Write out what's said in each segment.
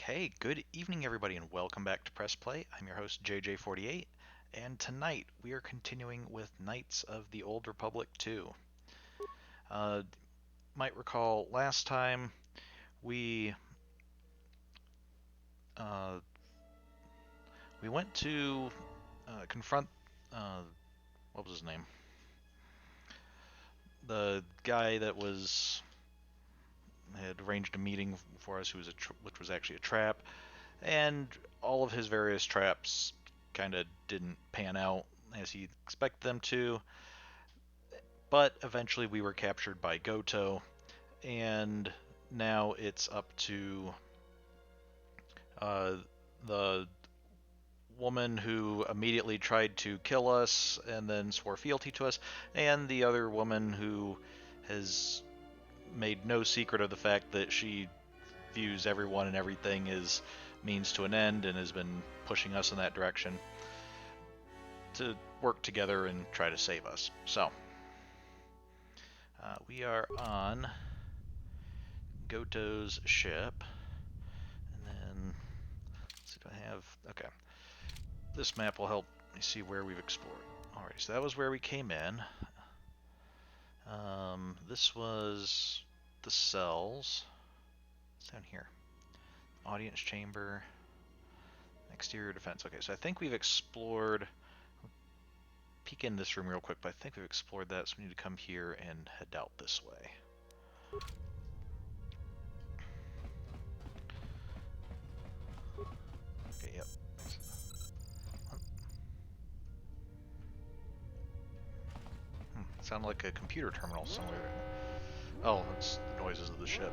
Okay, good evening everybody and welcome back to Press Play. I'm your host JJ48 and tonight we are continuing with Knights of the Old Republic 2. Might recall last time we uh, we went to confront what was his name? The guy that had arranged a meeting for us, which was actually a trap, and all of his various traps kind of didn't pan out as he expected them to. But eventually we were captured by Goto, and now it's up to uh, the woman who immediately tried to kill us and then swore fealty to us, and the other woman who has made no secret of the fact that she views everyone and everything as means to an end and has been pushing us in that direction to work together and try to save us. So, we are on Goto's ship, and then let's see, do I have, okay, this map will help me see where we've explored. Alright, so that was where we came in. This was the cells. It's down here. Audience chamber, exterior defense. Okay, so I think we've explored, peek in this room real quick, but I think we've explored that, so we need to come here and head out this way. Okay, yep. Sound like a computer terminal somewhere. Oh, it's the noises of the ship.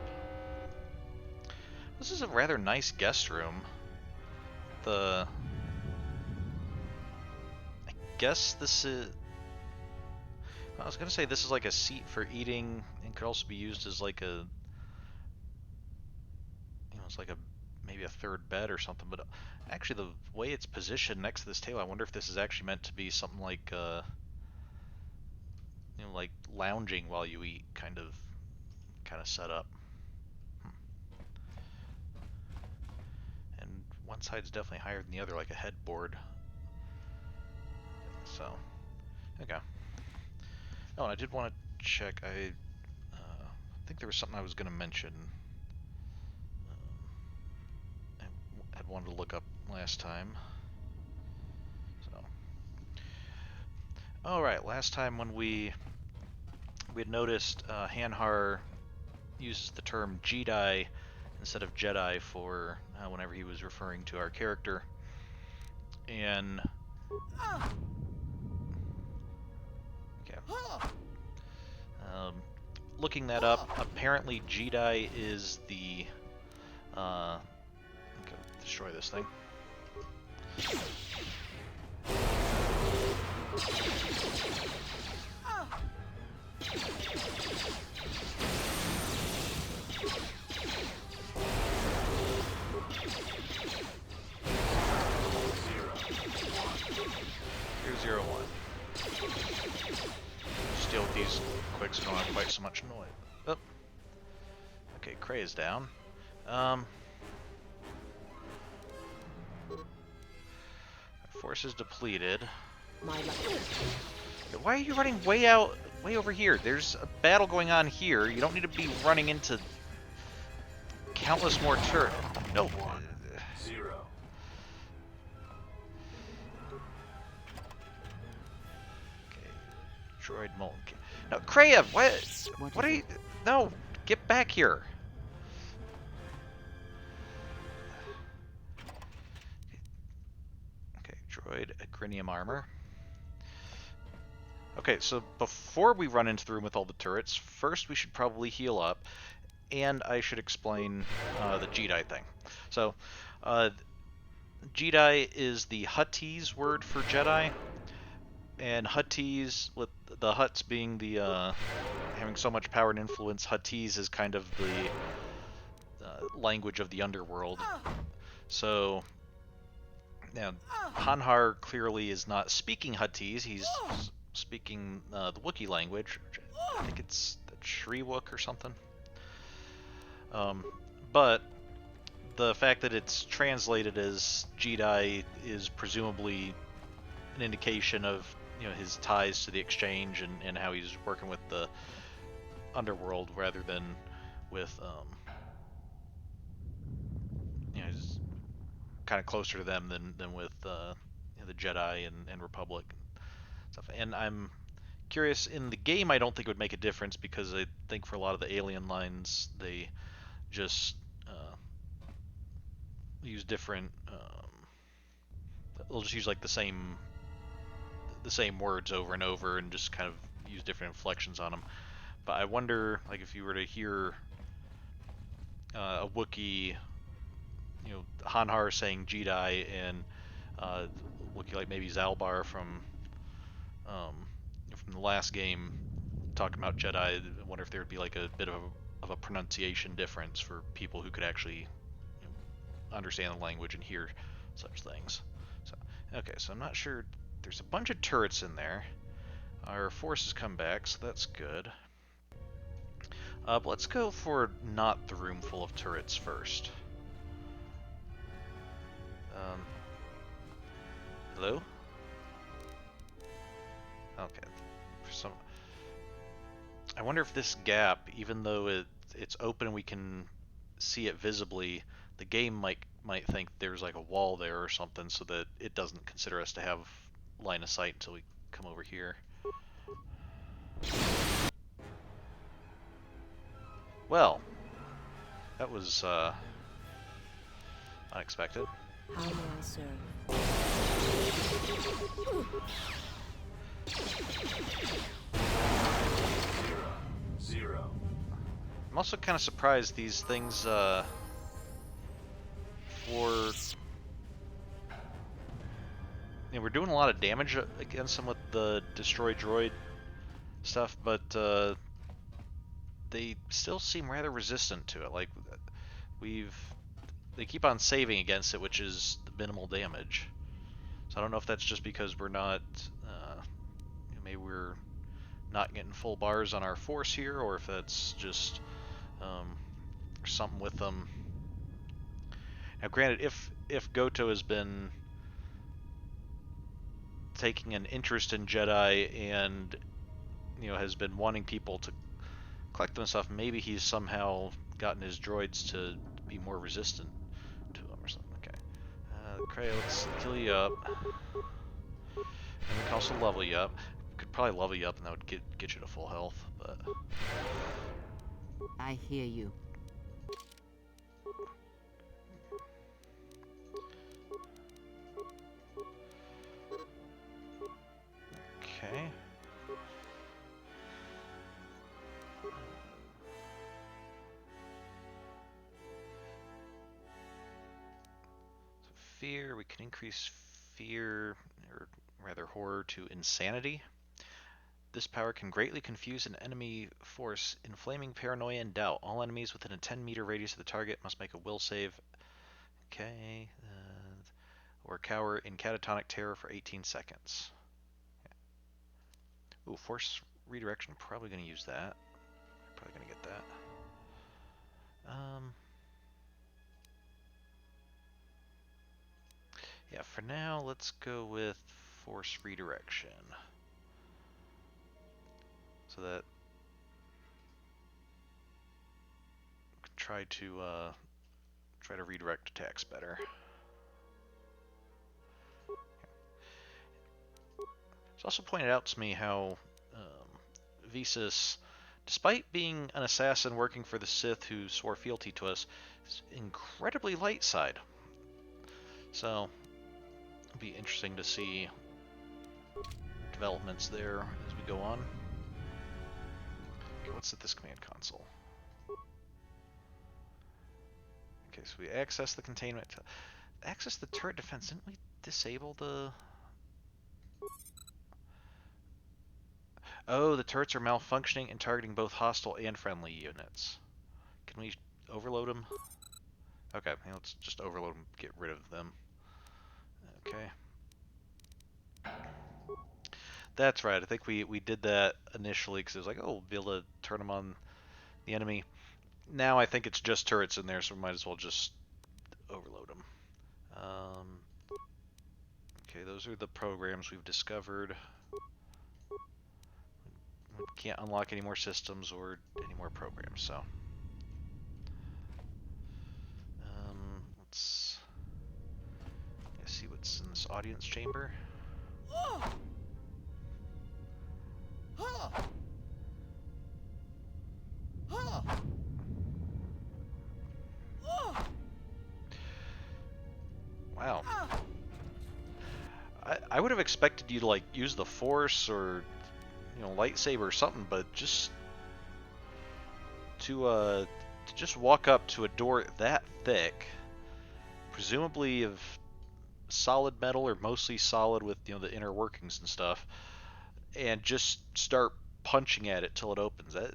This is a rather nice guest room. I guess this is... I was gonna say this is like a seat for eating, and could also be used as like a... it's like maybe a third bed or something, but actually the way it's positioned next to this table, I wonder if this is actually meant to be something like, like lounging while you eat kind of set up. And one side's definitely higher than the other, like a headboard. So, okay. Oh, and I did want to check. I think there was something I was going to mention. I had wanted to look up last time. So, all right. Last time when we had noticed Hanhar uses the term Jedi instead of Jedi for whenever he was referring to our character, and okay. Looking that up, apparently Jedi is the okay, destroy this thing. Here's 0-1. Just deal with these quick so we don't have quite so much noise. Oh. Okay, Cray is down. Forces depleted. Why are you running way over here? There's a battle going on here. You don't need to be running into countless more turrets. No. 0. Okay. Droid molten. No, Kreia, what are you? No, get back here. Okay, droid agrinium armor. Okay, so before we run into the room with all the turrets, first we should probably heal up, and I should explain the Jedi thing. So, Jedi is the Huttese word for Jedi, and Huttese, with the Hutts being the having so much power and influence, Huttese is kind of the language of the underworld. So, now, Hanhar clearly is not speaking Huttese, he's speaking the Wookiee language. I think it's the Shriwook or something. But the fact that it's translated as Jedi is presumably an indication of his ties to the exchange and how he's working with the underworld rather than with he's kind of closer to them than with the Jedi and Republic and stuff. And I'm curious, in the game I don't think it would make a difference because I think for a lot of the alien lines they just use different they'll just use like the same words over and over and just kind of use different inflections on them. But I wonder, like, if you were to hear a Wookiee, Hanhar saying Jedi, and Wookiee like maybe Zalbar from the last game talking about Jedi, I wonder if there would be like a bit of a pronunciation difference for people who could actually understand the language and hear such things. So, okay, so I'm not sure. There's a bunch of turrets in there. Our forces come back, so that's good. But let's go for not the room full of turrets first. Hello? Okay. I wonder if this gap, even though it's open and we can see it visibly, the game might think there's like a wall there or something, so that it doesn't consider us to have line of sight until we come over here. Well, that was unexpected. How may I serve? Zero. I'm also kind of surprised these things we're doing a lot of damage against them with the destroy droid stuff, but they still seem rather resistant to it. Like they keep on saving against it, which is the minimal damage. So I don't know if that's just because we're not maybe we're not getting full bars on our force here, or if that's just something with them. Now, granted, if Goto has been taking an interest in Jedi and has been wanting people to collect them and stuff, maybe he's somehow gotten his droids to be more resistant to them or something. Okay, Kreia, let's heal you up, and we can also level you up. We could probably level you up, and that would get you to full health. But I hear you. okay. Fear, we can increase fear, or rather horror, to insanity. This power can greatly confuse an enemy force, inflaming paranoia and doubt. All enemies within a 10-meter radius of the target must make a will save. Okay. Or cower in catatonic terror for 18 seconds. Ooh, force redirection, probably going to use that. Probably going to get that. Yeah, for now, let's go with force redirection. So that we can try to redirect attacks better. It's also pointed out to me how Visas, despite being an assassin working for the Sith who swore fealty to us, is incredibly light side. So it'll be interesting to see developments there as we go on. Okay, let's set this command console. Okay, so we access the containment. Access the turret defense. Didn't we disable the... Oh, the turrets are malfunctioning and targeting both hostile and friendly units. Can we overload them? Okay, let's just overload them, get rid of them. Okay. That's right, I think we did that initially because it was like, oh, we'll be able to turn them on the enemy. Now I think it's just turrets in there, so we might as well just overload them. Okay, those are the programs we've discovered. We can't unlock any more systems or any more programs, so. Let's see what's in this audience chamber. Wow. I would have expected you to like use the Force or lightsaber or something, but just to just walk up to a door that thick, presumably of solid metal or mostly solid with the inner workings and stuff, and just start punching at it till it opens. That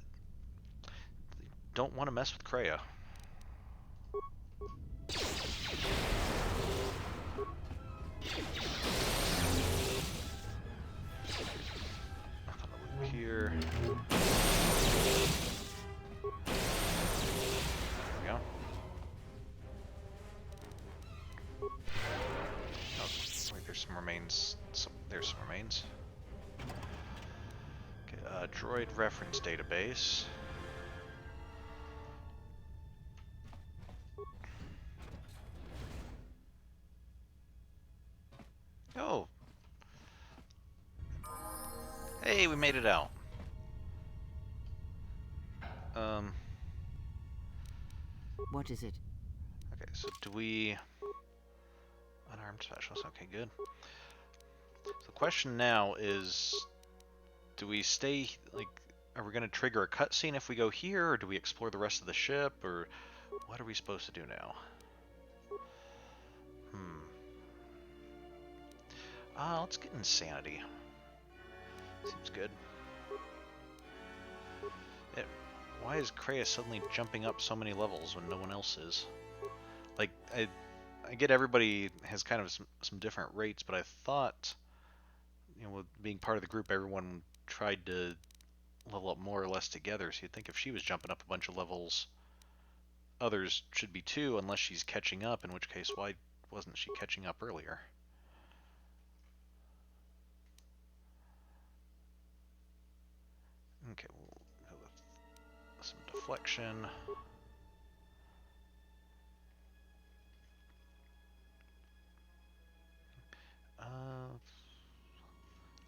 don't want to mess with Kreia. Here. There we go. Oh, wait, there's some remains. There's some remains. Okay, droid reference database. Oh. Hey, we made it out. What is it? Okay, so do we... Unarmed specialist, okay, good. So the question now is, do we stay, like, are we going to trigger a cutscene if we go here, or do we explore the rest of the ship, or what are we supposed to do now? Let's get insanity. Seems good. Why is Kreia suddenly jumping up so many levels when no one else is? Like, I get everybody has kind of some different rates, but I thought, with being part of the group, everyone tried to level up more or less together. So you'd think if she was jumping up a bunch of levels, others should be too, unless she's catching up, in which case, why wasn't she catching up earlier? Okay, we'll go with some deflection.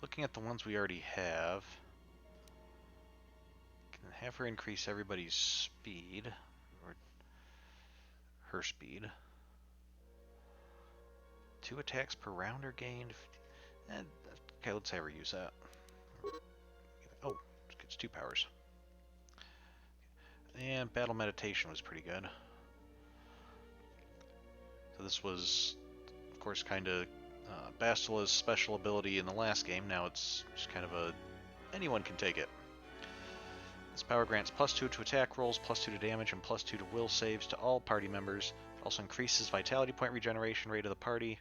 Looking at the ones we already have, can have her increase everybody's speed, or her speed. 2 attacks per round are gained. Okay, let's have her use that. Oh, gets 2 powers. And battle meditation was pretty good. So this was, of course, kind of Bastila's special ability in the last game. Now it's just kind of anyone can take it. This power grants +2 to attack rolls, +2 to damage, and +2 to will saves to all party members. It also increases vitality point regeneration rate of the party.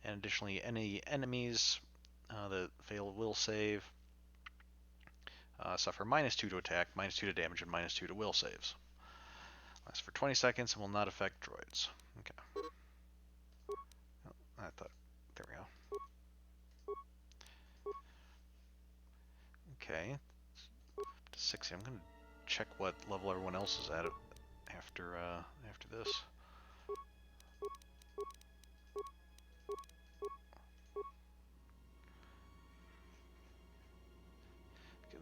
And additionally, any enemies that fail a will save suffer -2 to attack, -2 to damage, and -2 to will saves. Lasts for 20 seconds and will not affect droids. Okay. Oh, I thought, there we go. Okay. 60. I'm gonna check what level everyone else is at after this.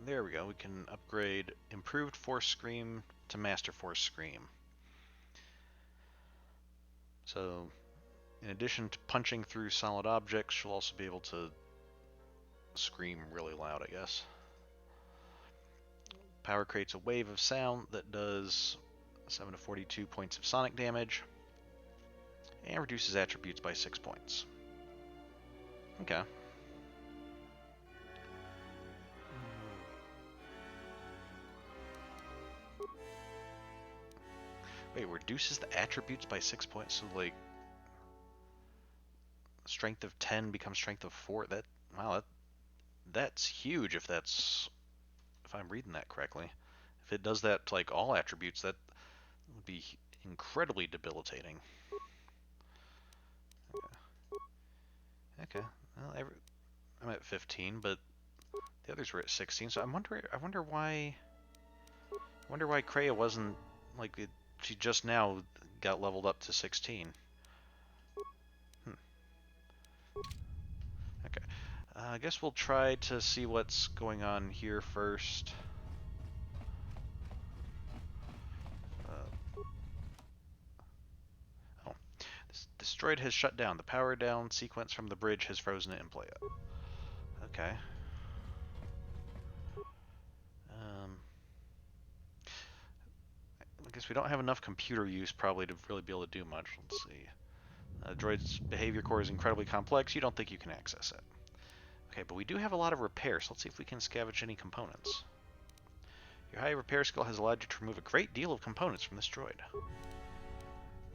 There we go. We can upgrade Improved Force Scream to Master Force Scream. So, in addition to punching through solid objects, she'll also be able to scream really loud, I guess. Power creates a wave of sound that does 7 to 42 points of sonic damage, and reduces attributes by 6 points. Okay. Wait, reduces the attributes by 6 points, so like strength of 10 becomes strength of 4. Wow, that's huge if I'm reading that correctly. If it does that to like all attributes, that would be incredibly debilitating. Okay. Well, I'm at 15, but the others were at 16. So I wonder why. I wonder why Kreia wasn't like it, she just now got leveled up to 16. Hmm. Okay. I guess we'll try to see what's going on here first. Oh, this droid has shut down. The power down sequence from the bridge has frozen it in place. Okay. I guess we don't have enough computer use probably to really be able to do much. Let's see. Droid's behavior core is incredibly complex. You don't think you can access it. Okay, but we do have a lot of repairs. Let's see if we can scavenge any components. Your high repair skill has allowed you to remove a great deal of components from this droid.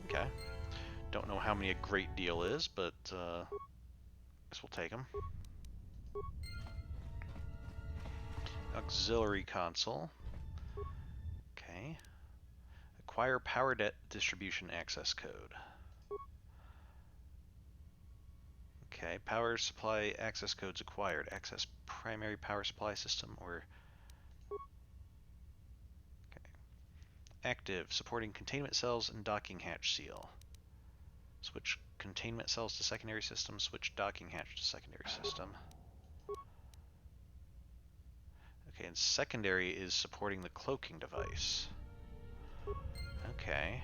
Okay. Don't know how many a great deal is, but guess we'll take them. Auxiliary console. Okay. Acquire power distribution access code. Okay, power supply access codes acquired. Access primary power supply system or... Okay. Active, supporting containment cells and docking hatch seal. Switch containment cells to secondary system, switch docking hatch to secondary system. Okay, and secondary is supporting the cloaking device. Okay.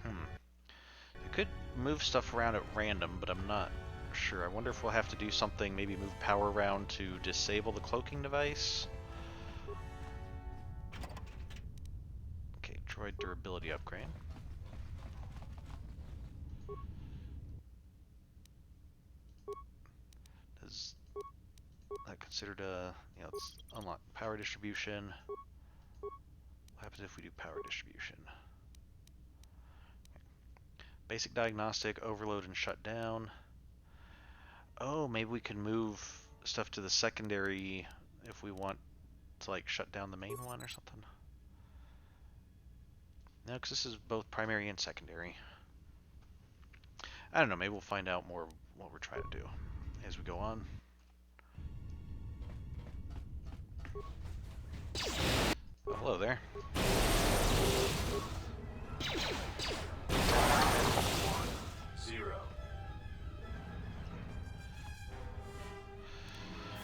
I could move stuff around at random, but I'm not sure. I wonder if we'll have to do something, maybe move power around to disable the cloaking device. Okay, droid durability upgrade. Is that considered a, let's unlock power distribution. What happens if we do power distribution? Basic diagnostic, overload and shut down. Oh, maybe we can move stuff to the secondary if we want to like shut down the main one or something. No, because this is both primary and secondary. I don't know, maybe we'll find out more what we're trying to do as we go on. Oh, hello there.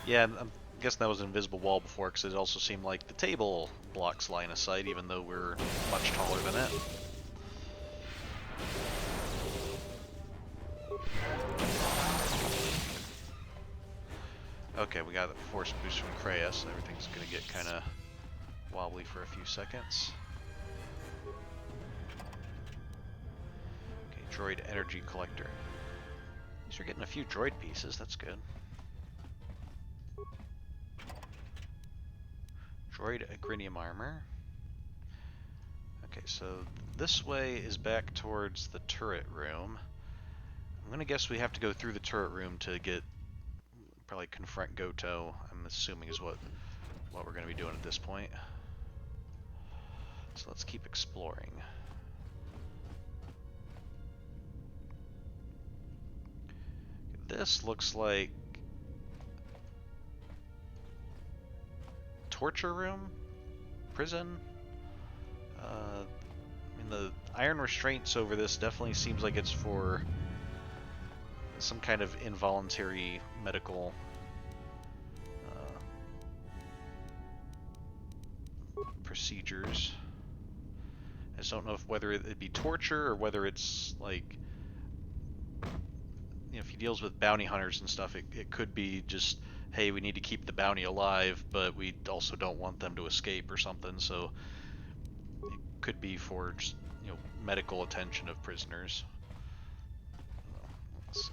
Yeah, I'm guessing that was an invisible wall before, because it also seemed like the table blocks line of sight, even though we're much taller than it. Okay, we got a force boost from Kreia, so everything's going to get kind of wobbly for a few seconds. Okay, droid energy collector. At least we're getting a few droid pieces, that's good. Droid agrinium armor. Okay, so this way is back towards the turret room. I'm gonna guess we have to go through the turret room to get, probably confront Goto, I'm assuming is what we're gonna be doing at this point. So let's keep exploring. This looks like torture room? Prison? I mean, the iron restraints over this definitely seems like it's for some kind of involuntary medical procedures. I just don't know whether it'd be torture or whether it's like, if he deals with bounty hunters and stuff, it could be just, hey, we need to keep the bounty alive, but we also don't want them to escape or something, so it could be for just, medical attention of prisoners. Let's see.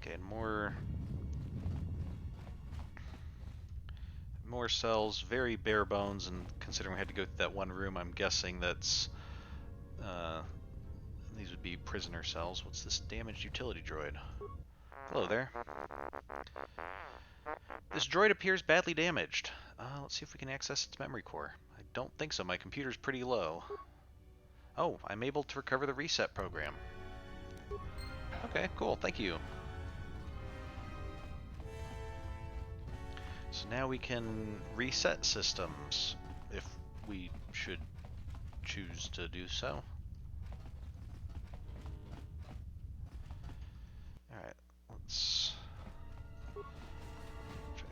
Okay, and more cells, very bare bones, and considering we had to go through that one room, I'm guessing that's these would be prisoner cells. What's this damaged utility droid? Hello there. This droid appears badly damaged. Let's see if we can access its memory core. I don't think so. My computer's pretty low. Oh, I'm able to recover the reset program. Okay, cool. Thank you. So now we can reset systems if we should choose to do so. Alright, let's try.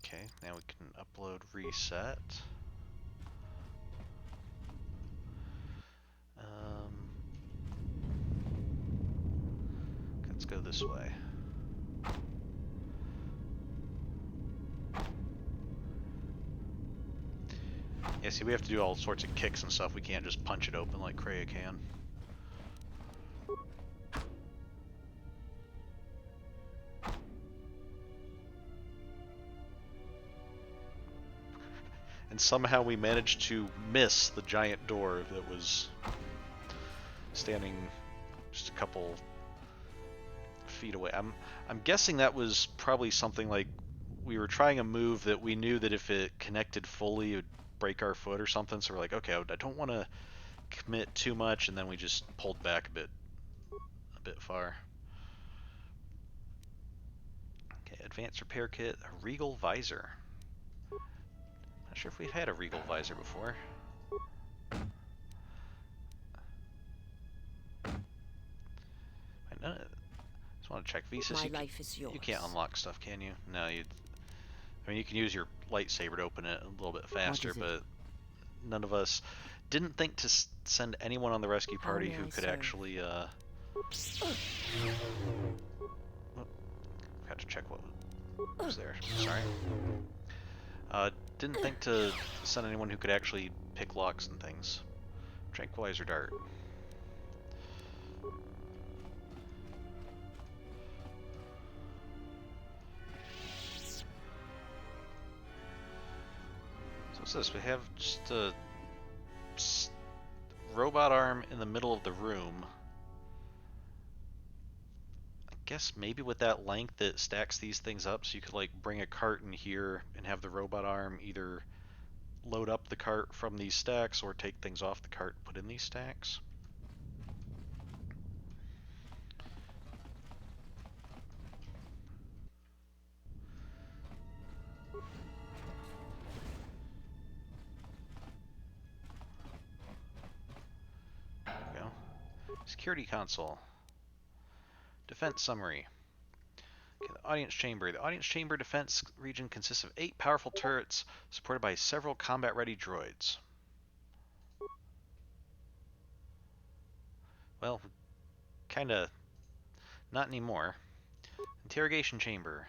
Okay, now we can upload reset. Let's go this way. Yeah, see, we have to do all sorts of kicks and stuff. We can't just punch it open like Kreia can. And somehow we managed to miss the giant door that was standing just a couple feet away. I'm guessing that was probably something like we were trying a move that we knew that if it connected fully, it would break our foot or something. So we're like, okay, I don't want to commit too much, and then we just pulled back a bit far. Okay, advanced repair kit, a Regal visor. Not sure if we've had a Regal visor before. I just want to check Visas. My life is yours. You can't unlock stuff, can you? No, you. I mean, you can use your lightsaber to open it a little bit faster, but none of us didn't think to send anyone on the rescue party who could actually. Oh, had to check what was there. Sorry. Didn't think to send anyone who could actually pick locks and things. Tranquilizer dart. So what's this? We have just a robot arm in the middle of the room. I guess maybe with that length it stacks these things up, so you could like bring a cart in here and have the robot arm either load up the cart from these stacks or take things off the cart and put in these stacks. There we go. Security console. Defense summary. Okay, the audience chamber. The audience chamber defense region consists of 8 powerful turrets supported by several combat-ready droids. Well, kinda not anymore. Interrogation chamber.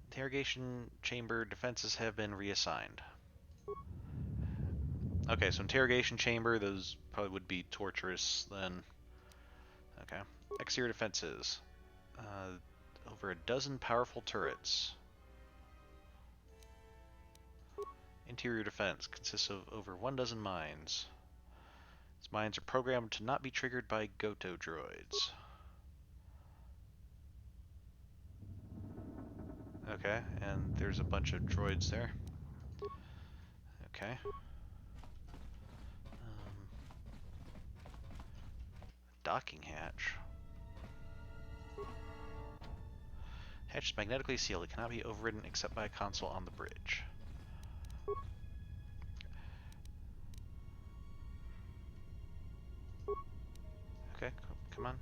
Interrogation chamber defenses have been reassigned. Okay, so interrogation chamber, those probably would be torturous then. Okay. Exterior defenses. Over a dozen powerful turrets. Interior defense consists of over 1 dozen mines. These mines are programmed to not be triggered by KotOR2 droids. Okay, and there's a bunch of droids there. Okay. Docking hatch. Hatch is magnetically sealed. It cannot be overridden except by a console on the bridge. Okay, come on.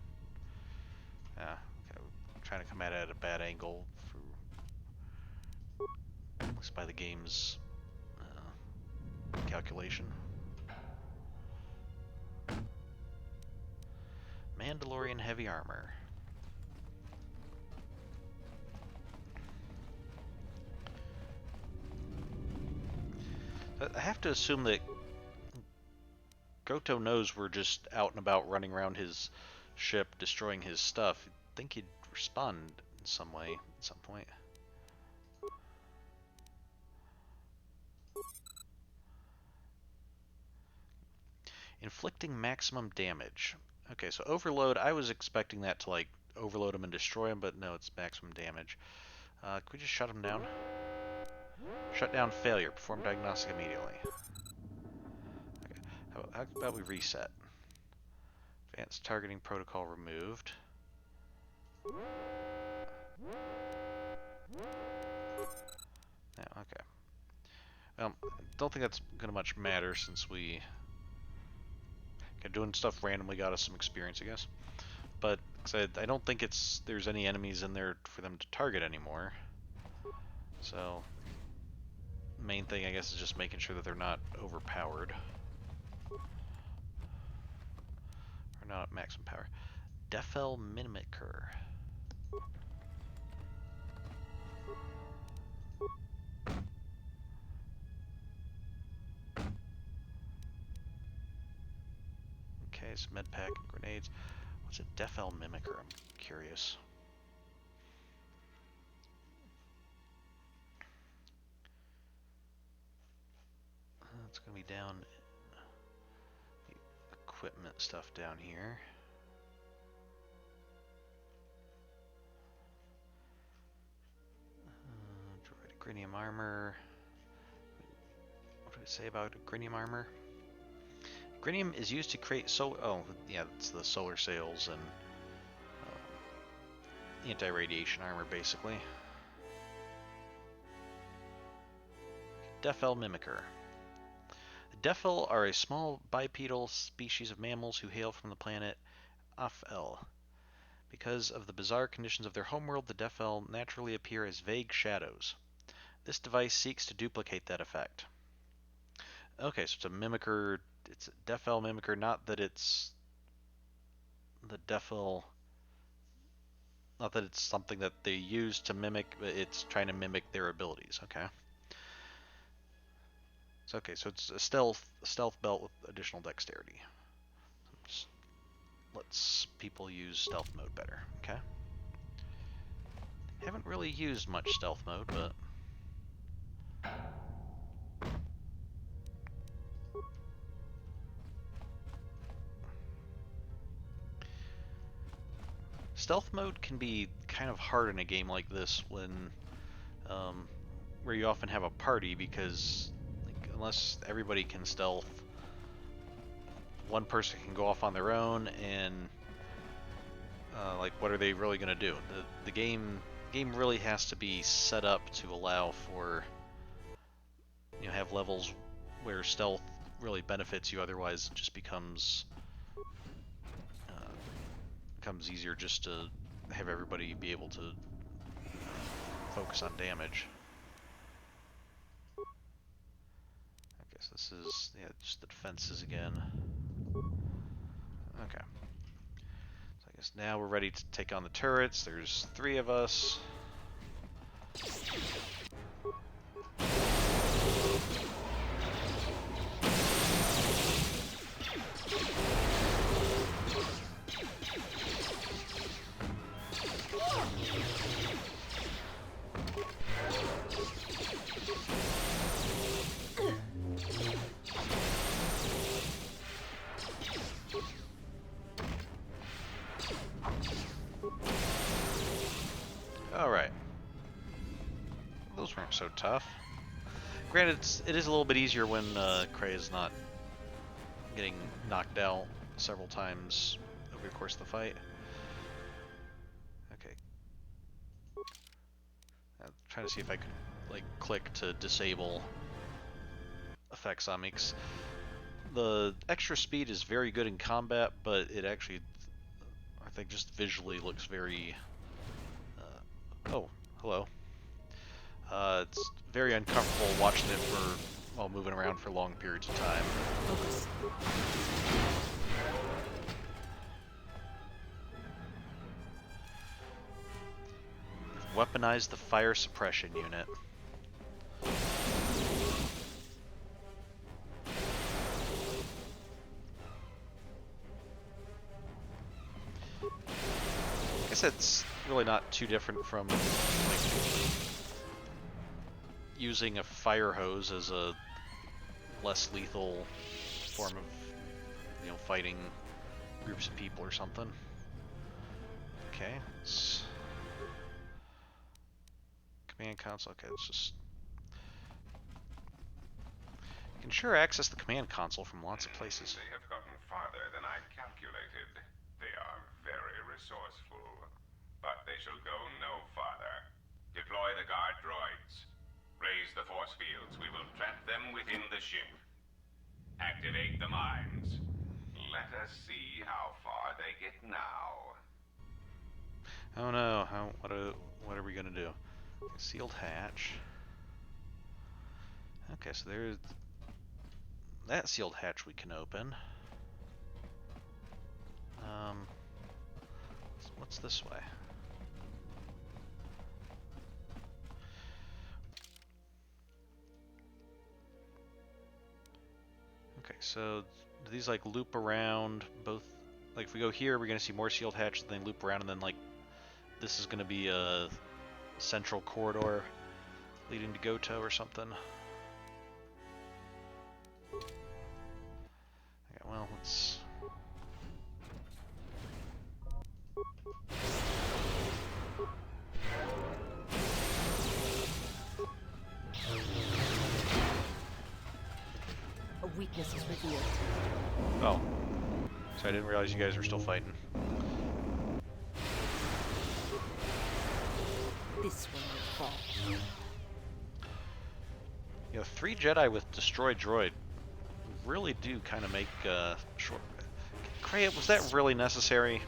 Yeah, okay. I'm trying to come at it at a bad angle for, at least by the game's calculation. Mandalorian heavy armor. I have to assume that KotOR knows we're just out and about running around his ship, destroying his stuff. You'd think he'd respond in some way at some point. Inflicting maximum damage. Okay, so overload, I was expecting that to, like, overload them and destroy them, but no, it's maximum damage. Can we just shut them down? Shut down failure. Perform diagnostic immediately. Okay, how about we reset? Advanced targeting protocol removed. Yeah, okay. Don't think that's gonna much matter since we doing stuff randomly got us some experience, I guess. But I don't think there's any enemies in there for them to target anymore. So main thing, I guess, is just making sure that they're not overpowered. Or not at maximum power. Defel Mimicker. Okay, some med pack and grenades. What's a Defel Mimicker? I'm curious. It's gonna be down the equipment stuff down here. Grinium armor. What do I say about Grinium armor? Grinium is used to create oh yeah, it's the solar sails and anti-radiation armor, basically. Defel Mimicker. The Defel are a small bipedal species of mammals who hail from the planet Afel. Because of the bizarre conditions of their homeworld, the Defel naturally appear as vague shadows. This device seeks to duplicate that effect. Okay, so it's a mimicker. It's a Defel Mimicker, not that it's the Defel. Not that it's something that they use to mimic, but it's trying to mimic their abilities. Okay. So it's a stealth belt with additional dexterity. Just lets people use stealth mode better. Okay. Haven't really used much stealth mode, but stealth mode can be kind of hard in a game like this when where you often have a party, because like, unless everybody can stealth, one person can go off on their own, and like, what are they really going to do? The game really has to be set up to allow for, have levels where stealth really benefits you. Otherwise, it just becomes easier just to have everybody be able to focus on damage. I guess this is, yeah, just the defenses again. Okay. So I guess now we're ready to take on the turrets. There's 3 of us. Alright. Those weren't so tough. Granted, it is a little bit easier when Cray is not getting knocked out several times over the course of the fight. Okay. I'm trying to see if I could, like, click to disable effects on me. The extra speed is very good in combat, but it actually, I think, just visually looks very... oh, hello. It's very uncomfortable watching it while moving around for long periods of time. Focus. Weaponize the fire suppression unit. I guess it's really not too different from, like, using a fire hose as a less lethal form of you know, fighting groups of people or something. Okay, command console. Okay, it's just you can sure access the command console from lots of places. They have gotten farther than I calculated. They are very resourceful, but they shall go no farther. Deploy the guard droids. Raise the force fields. We will trap them within the ship. Activate the mines. Let us see how far they get now. Oh no! What are we gonna do? Sealed hatch. Okay, so there's that sealed hatch we can open. What's this way? Okay, so do these like loop around both? Like if we go here, we're gonna see more sealed hatch, then loop around, and then like this is gonna be a central corridor leading to Goto or something. Okay, well, let's. A weakness is revealed. Oh, so I didn't realize you guys were still fighting. This one will fall. You know, 3 Jedi with destroy droid really do kind of make short. Kreia, was that really necessary?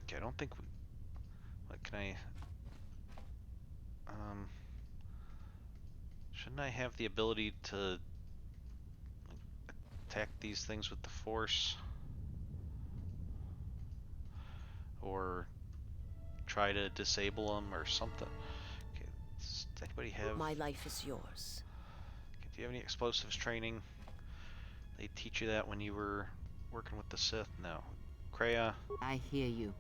Okay, I don't think we. What can I? Shouldn't I have the ability to attack these things with the Force? Or try to disable them or something? Okay, does anybody have... My life is yours. Okay, do you have any explosives training? They teach you that when you were working with the Sith? No. Kreia? I hear you.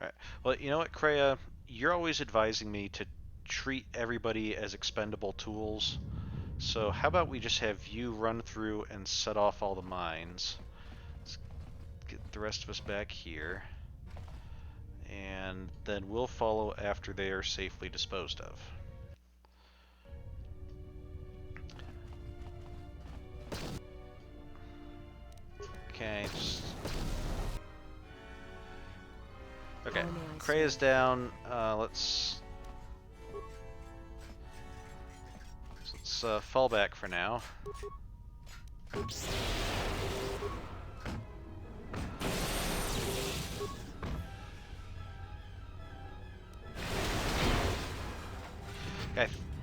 Alright. Well, you know what, Kreia? You're always advising me to treat everybody as expendable tools. So how about we just have you run through and set off all the mines. Let's get the rest of us back here. And then we'll follow after they are safely disposed of. Okay, just... Okay, Kreia's down. Let's fall back for now.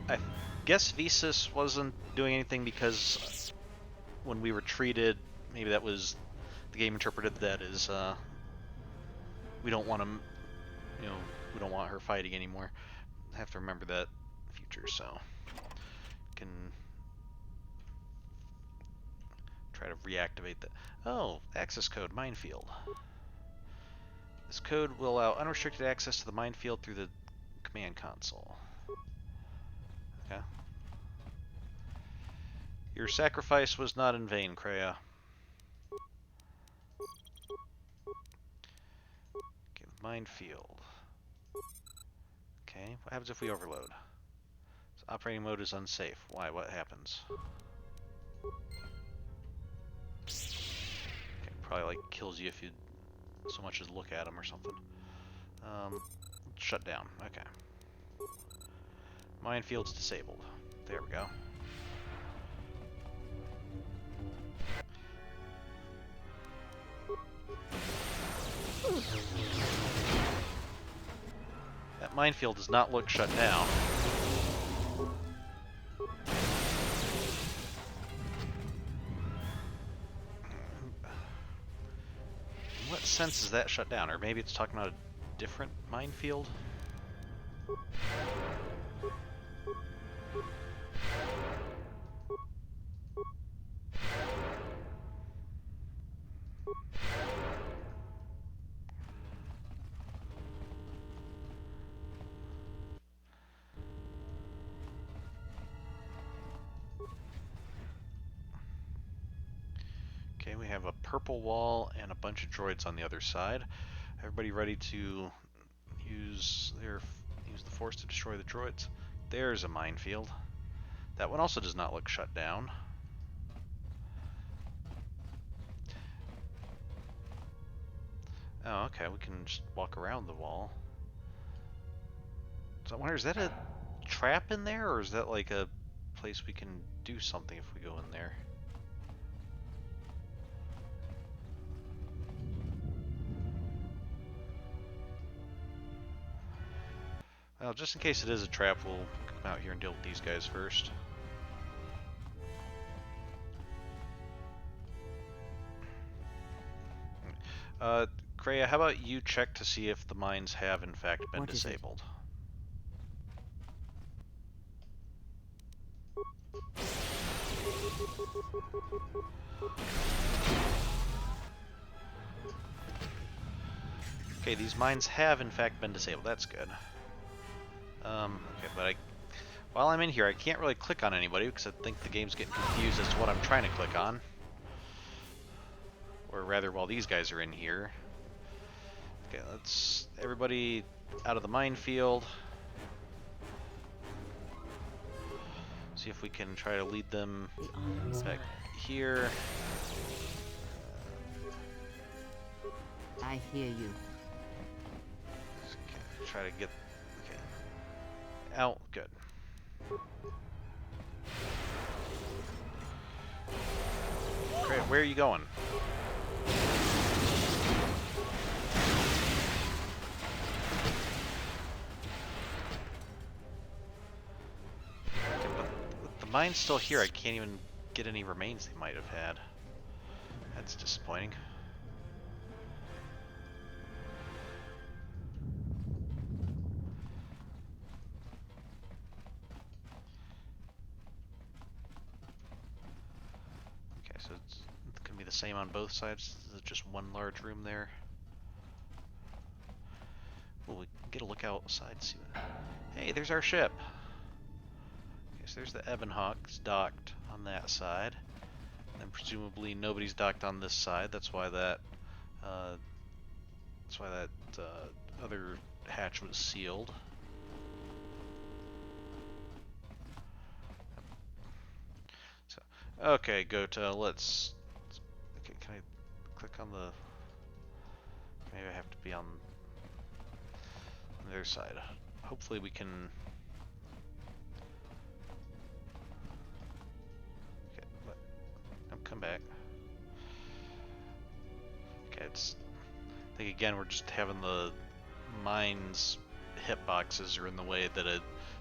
I guess Visas wasn't doing anything because when we retreated, maybe that was the game interpreted that as we don't want him, you know, we don't want her fighting anymore. I have to remember that in the future, so can try to reactivate that. Oh, access code minefield. This code will allow unrestricted access to the minefield through the command console. Okay. Your sacrifice was not in vain, Kreia. Okay, minefield. Okay, what happens if we overload? So operating mode is unsafe. Why? What happens? Okay, probably like kills you if you so much as look at them or something. Shut down. Okay. Minefield's disabled. There we go. That minefield does not look shut down. In what sense is that shut down? Or maybe it's talking about a different minefield? have a purple wall and a bunch of droids on the other side. Everybody ready to use the force to destroy the droids? There's a minefield. That one also does not look shut down. Oh, okay, we can just walk around the wall. So I wonder, is that a trap in there, or is that like a place we can do something if we go in there? Well, just in case it is a trap, we'll come out here and deal with these guys first. Kreia, how about you check to see if the mines have in fact been disabled? Okay, these mines have in fact been disabled. That's good. Okay, but while I'm in here, I can't really click on anybody because I think the game's getting confused as to what I'm trying to click on. Or rather, while these guys are in here. Okay, let's everybody out of the minefield. See if we can try to lead them back here. I hear you. Okay, try to get out. Good. Great. Where are you going? Okay, but the mine's still here. I can't even get any remains they might have had. That's disappointing. Okay, so it's gonna be the same on both sides. Is it just one large room there? Well, we can get a look outside. See what... Hey, there's our ship. Okay, so there's the Ebonhawk. It's docked on that side. And presumably nobody's docked on this side. That's why that other hatch was sealed. So, okay, Gota, let's... Okay, can I click on the... Maybe I have to be on the other side. Hopefully we can... Okay, but... No, come back. Okay, it's... I think again we're just having the mines hitboxes are in the way that the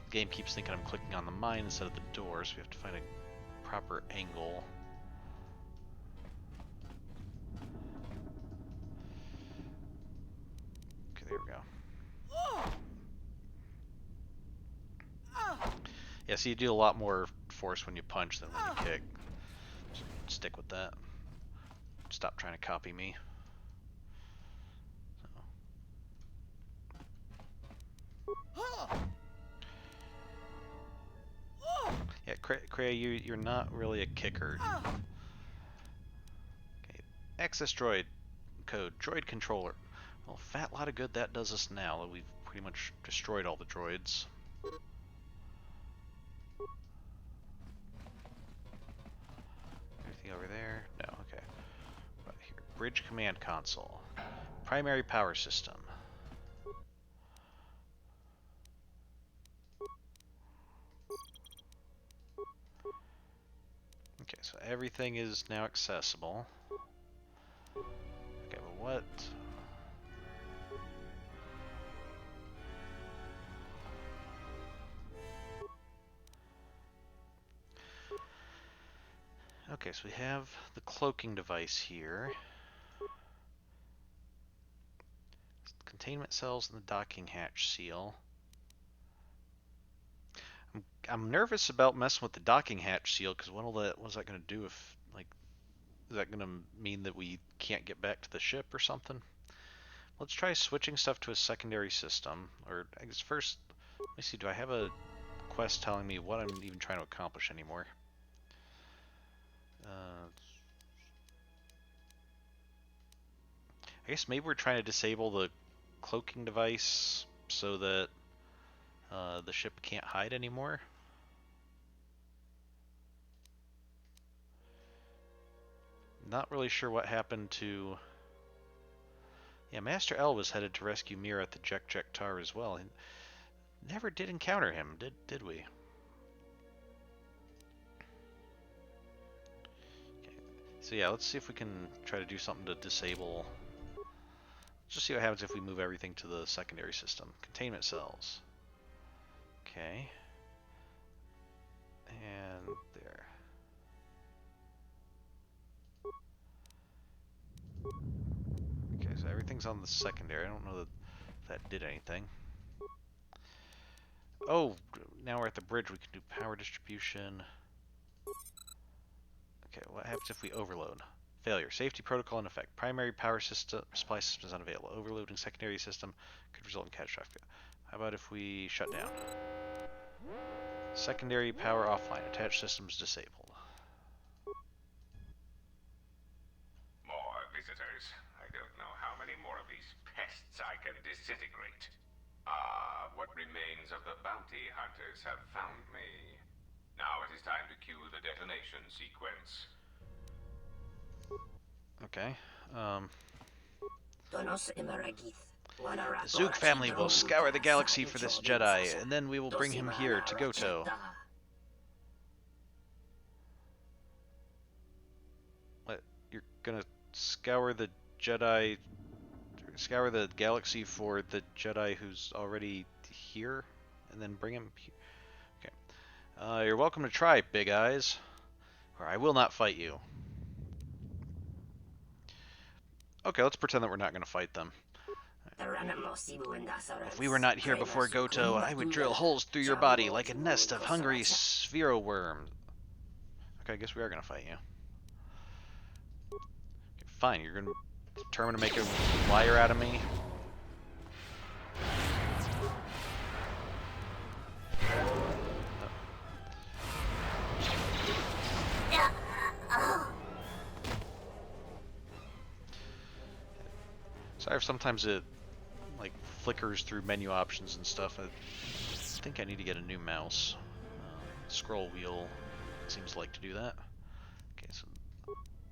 game keeps thinking I'm clicking on the mine instead of the door, so we have to find a proper angle. Okay, there we go. Yeah, so you do a lot more force when you punch than when you kick. So stick with that. Stop trying to copy me. Yeah, Kreia, you're not really a kicker. Okay, access droid code, droid controller. Well, fat lot of good that does us now that we've pretty much destroyed all the droids. Anything over there? No, okay. Right here, bridge command console. Primary power system. Okay, so everything is now accessible. Okay, but what? Okay, so we have the cloaking device here. Containment cells and the docking hatch seal. I'm nervous about messing with the docking hatch seal because what's that going to do if, like, is that going to mean that we can't get back to the ship or something? Let's try switching stuff to a secondary system. Or, I guess first, let me see, do I have a quest telling me what I'm even trying to accomplish anymore? I guess maybe we're trying to disable the cloaking device so that the ship can't hide anymore. Not really sure what happened to... Yeah, Master L was headed to rescue Mira at the JJ48 as well. And never did encounter him, did we? Okay. So yeah, let's see if we can try to do something to disable... Just see what happens if we move everything to the secondary system. Containment cells. Okay. And there. Okay, so everything's on the secondary. I don't know that did anything. Oh, now we're at the bridge. We can do power distribution. Okay, what happens if we overload? Failure. Safety protocol in effect. Primary power system supply system is unavailable. Overloading secondary system could result in catastrophic. How about if we shut down? Secondary power offline. Attached systems disabled. More visitors. I don't know how many more of these pests I can disintegrate. Ah, what remains of the bounty hunters have found me. Now it is time to cue the detonation sequence. Okay. The Zook family will scour the galaxy for this Jedi, and then we will bring him here to KotOR2. What? You're gonna scour the Jedi... Scour the galaxy for the Jedi who's already here, and then bring him here? Okay. You're welcome to try, Big Eyes, or I will not fight you. Okay, let's pretend that we're not going to fight them. If we were not here before KotOR, I would drill holes through your body like a nest of hungry sphero worms. Okay, I guess we are going to fight you. Okay, fine, you're going to determine to make a liar out of me. Sorry if sometimes it like flickers through menu options and stuff. I think I need to get a new mouse. Scroll wheel seems to like to do that. Okay, so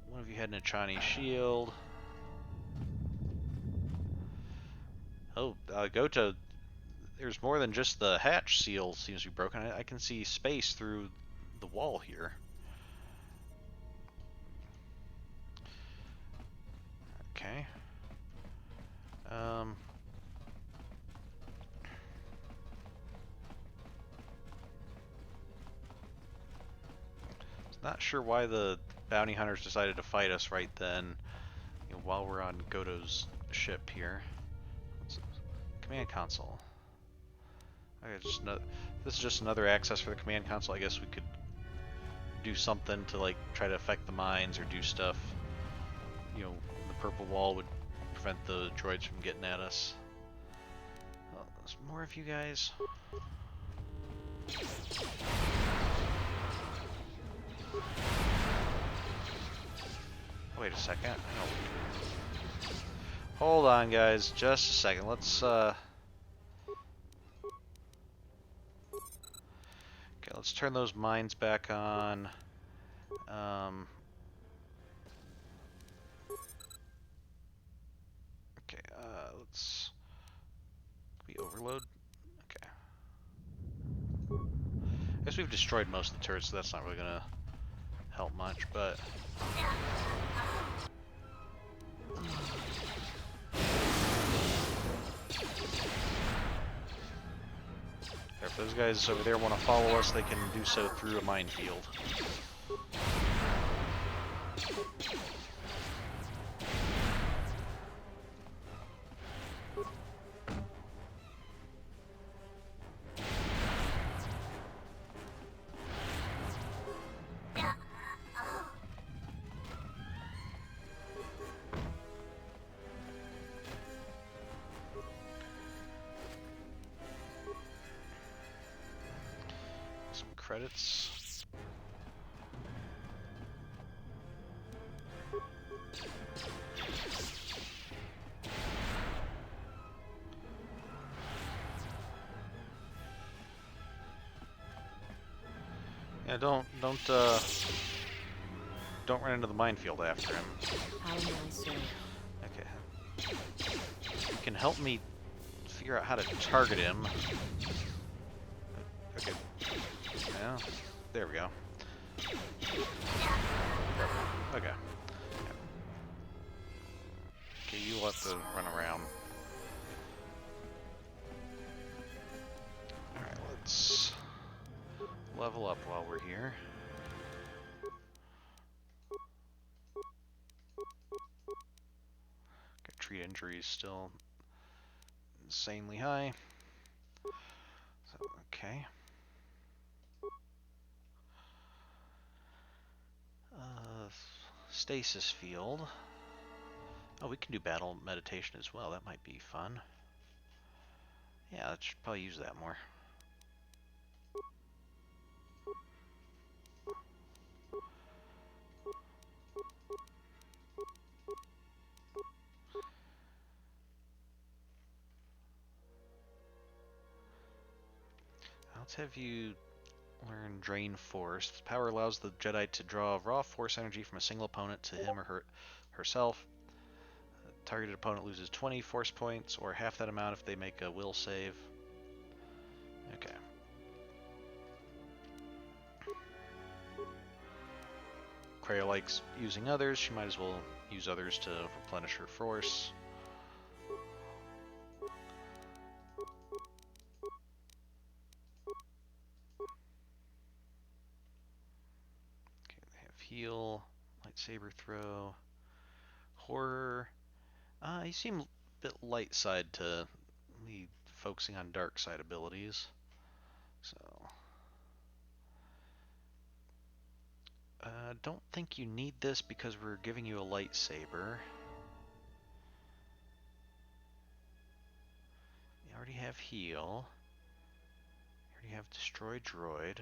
one of you had an Achani shield. Oh, KotOR, there's more than just the hatch seal seems to be broken. I can see space through the wall here. Okay. Not sure why the bounty hunters decided to fight us right then, while we're on KotOR's ship here. Command console. Okay, this is just another access for the command console. I guess we could do something to like try to affect the mines or do stuff. The purple wall would prevent the droids from getting at us. Well, there's more of you guys. Wait a second. Hold on, guys. Just a second. Let's okay, let's turn those mines back on. Okay, let's... Can we overload? Okay. I guess we've destroyed most of the turrets, so that's not really gonna help much, but... If those guys over there want to follow us, they can do so through a minefield. Credits. Yeah, don't run into the minefield after him. How may I serve? Okay. You can help me figure out how to target him. Okay. Yeah. There we go. Okay. Okay, you let the run around. Alright, let's level up while we're here. Okay, treat injuries still insanely high. So, okay. Stasis field. Oh, we can do battle meditation as well. That might be fun. Yeah, I should probably use that more. Let's have you learn Drain Force. This power allows the Jedi to draw raw force energy from a single opponent to him or herself. The targeted opponent loses 20 force points, or half that amount if they make a will save. Okay. Kreia likes using others. She might as well use others to replenish her force. Okay, they have heal, lightsaber throw, horror. You seem a bit light side to me, focusing on dark side abilities. So, don't think you need this because we're giving you a lightsaber. You already have heal. You already have destroy droid.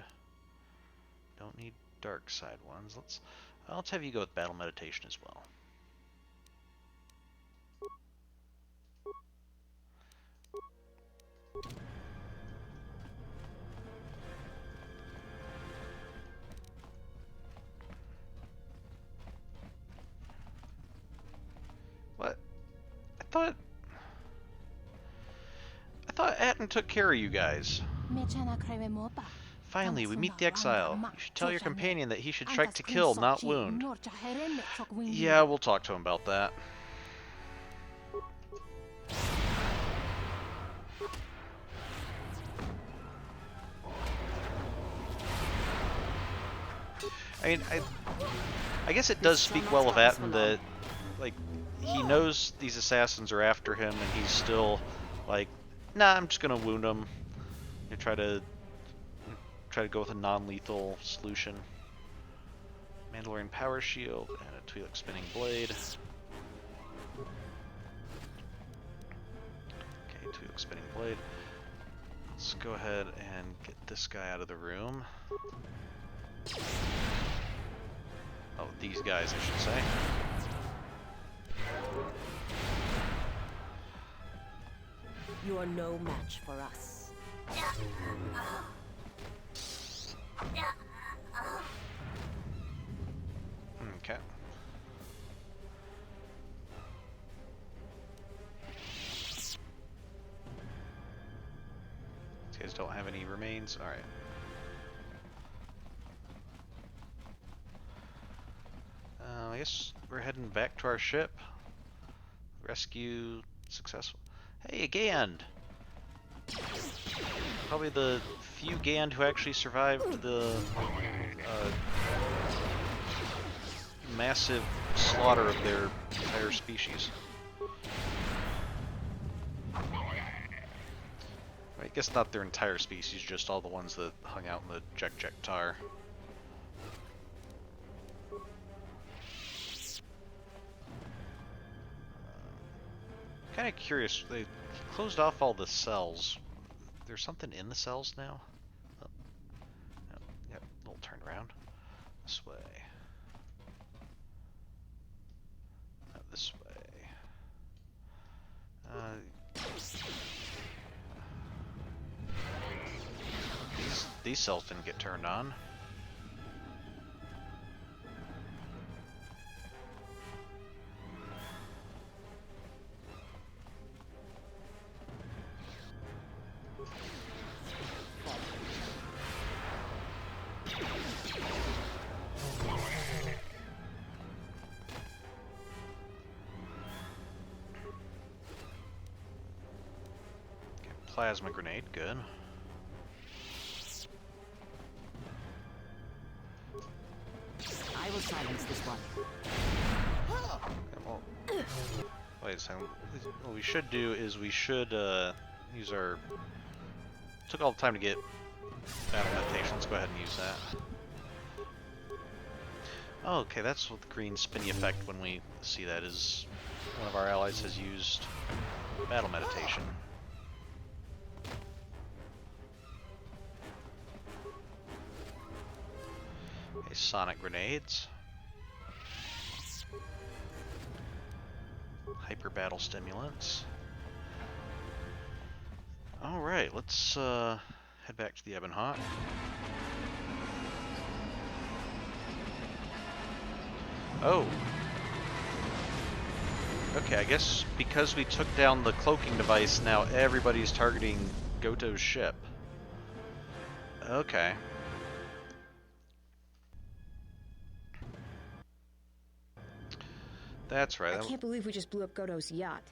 Don't need dark side ones. Let's have you go with battle meditation as well. What? I thought Atten took care of you guys. Finally, we meet the exile. You should tell your companion that he should strike to kill, not wound. Yeah, we'll talk to him about that. I mean, I guess it does speak well of Atten that, like, he knows these assassins are after him, and he's still like, nah, I'm just gonna wound him. And try to go with a non-lethal solution. Mandalorian power shield and a Twi'lek spinning blade. Okay, Twi'lek spinning blade. Let's go ahead and get this guy out of the room. Oh, these guys, I should say. You are no match for us. Okay. These guys don't have any remains. All right. I guess we're heading back to our ship. Rescue successful. Hey, a Gand! Probably the few Gand who actually survived the massive slaughter of their entire species. I guess not their entire species, just all the ones that hung out in the Jek Tar. Kind of curious, they closed off all the cells. There's something in the cells now? Oh. No. Yep, little turn around. This way. This way. These cells didn't get turned on. Plasma grenade, good. I will silence this one. Okay, well, wait a second. What we should do is we should use our... Took all the time to get battle meditation. Let's go ahead and use that. Oh, okay, that's what the green spinny effect when we see that is one of our allies has used battle meditation. Okay, sonic grenades. Hyper battle stimulants. Alright, let's head back to the Ebon Hawk. Oh. Okay, I guess because we took down the cloaking device, now everybody's targeting Goto's ship. Okay. That's right. I can't believe we just blew up Goto's yacht.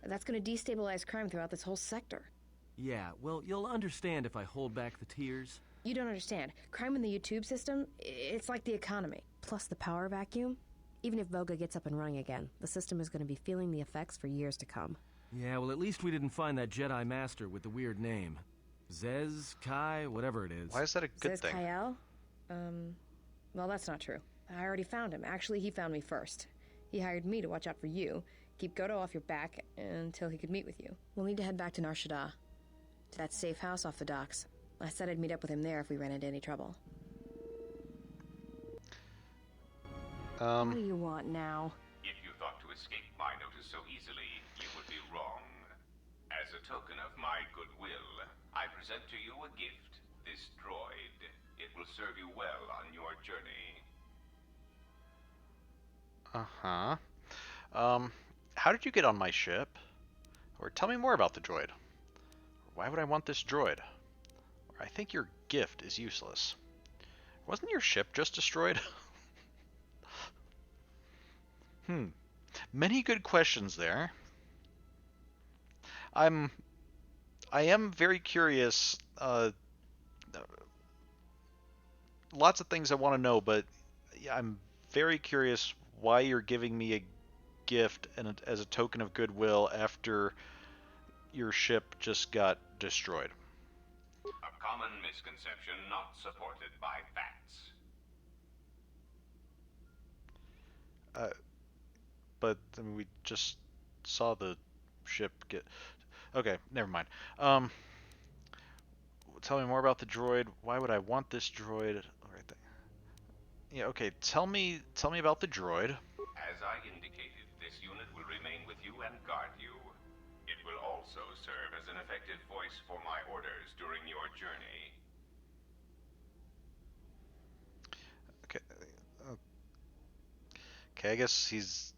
That's gonna destabilize crime throughout this whole sector. Yeah, well, you'll understand if I hold back the tears. You don't understand. Crime in the YouTube system, it's like the economy. Plus the power vacuum. Even if Voga gets up and running again, the system is going to be feeling the effects for years to come. Yeah, well, at least we didn't find that Jedi Master with the weird name. Zez, Kai, whatever it is. Why is that a good Says thing? Kyle? Well, that's not true. I already found him. Actually, he found me first. He hired me to watch out for you, keep Goto off your back until he could meet with you. We'll need to head back to Nar Shaddaa, to that safe house off the docks. I said I'd meet up with him there if we ran into any trouble. What do you want now? If you thought to escape my notice so easily, you would be wrong. As a token of my goodwill, I present to you a gift, this droid. It will serve you well on your journey. How did you get on my ship? Or tell me more about the droid. Why would I want this droid? Or I think your gift is useless. Wasn't your ship just destroyed? Many good questions there. I am very curious. Lots of things I want to know, but I'm very curious why you're giving me a gift and as a token of goodwill after your ship just got destroyed. A common misconception not supported by facts. But I mean, we just saw the ship get... Okay, never mind. Tell me more about the droid. Why would I want this droid? Right there. Yeah, okay. Tell me about the droid. As I indicated, this unit will remain with you and guard you. It will also serve as an effective voice for my orders during your journey. Okay. Okay, I guess he's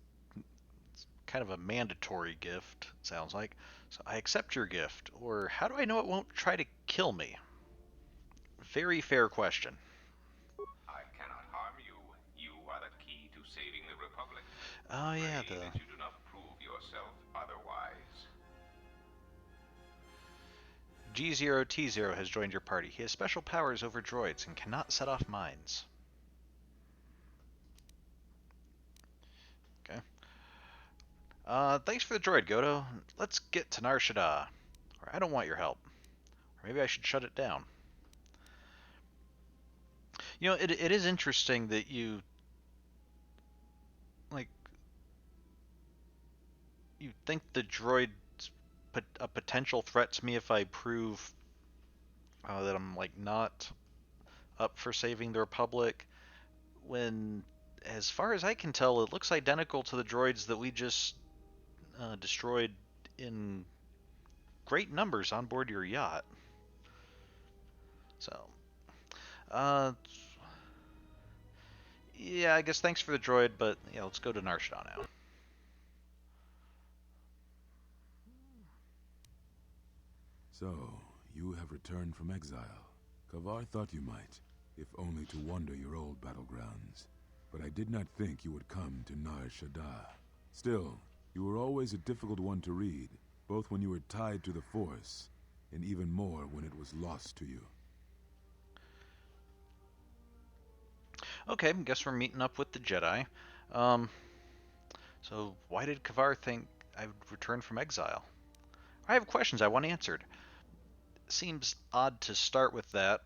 kind of a mandatory gift, it sounds like. So I accept your gift. Or how do I know it won't try to kill me? Very fair question. I cannot harm you. You are the key to saving the Republic. Oh yeah, Pray that you do not prove yourself otherwise. G0T0 has joined your party. He has special powers over droids and cannot set off mines. Okay. Thanks for the droid, Goto. Let's get to Nar Shaddaa. Or I don't want your help. Or maybe I should shut it down. You know, it is interesting that you... Like... You think the droid's a potential threat to me if I prove that I'm, like, not up for saving the Republic, when, as far as I can tell, it looks identical to the droids that we just destroyed in great numbers on board your yacht. So, yeah, I guess thanks for the droid, but yeah, let's go to Nar Shaddaa now. So, you have returned from exile. Kavar thought you might, if only to wander your old battlegrounds. But I did not think you would come to Nar Shaddaa. Still, you were always a difficult one to read, both when you were tied to the Force and even more when it was lost to you. Okay, I guess we're meeting up with the Jedi. So why did KotOR think I would return from exile? I have questions I want answered. Seems odd to start with that,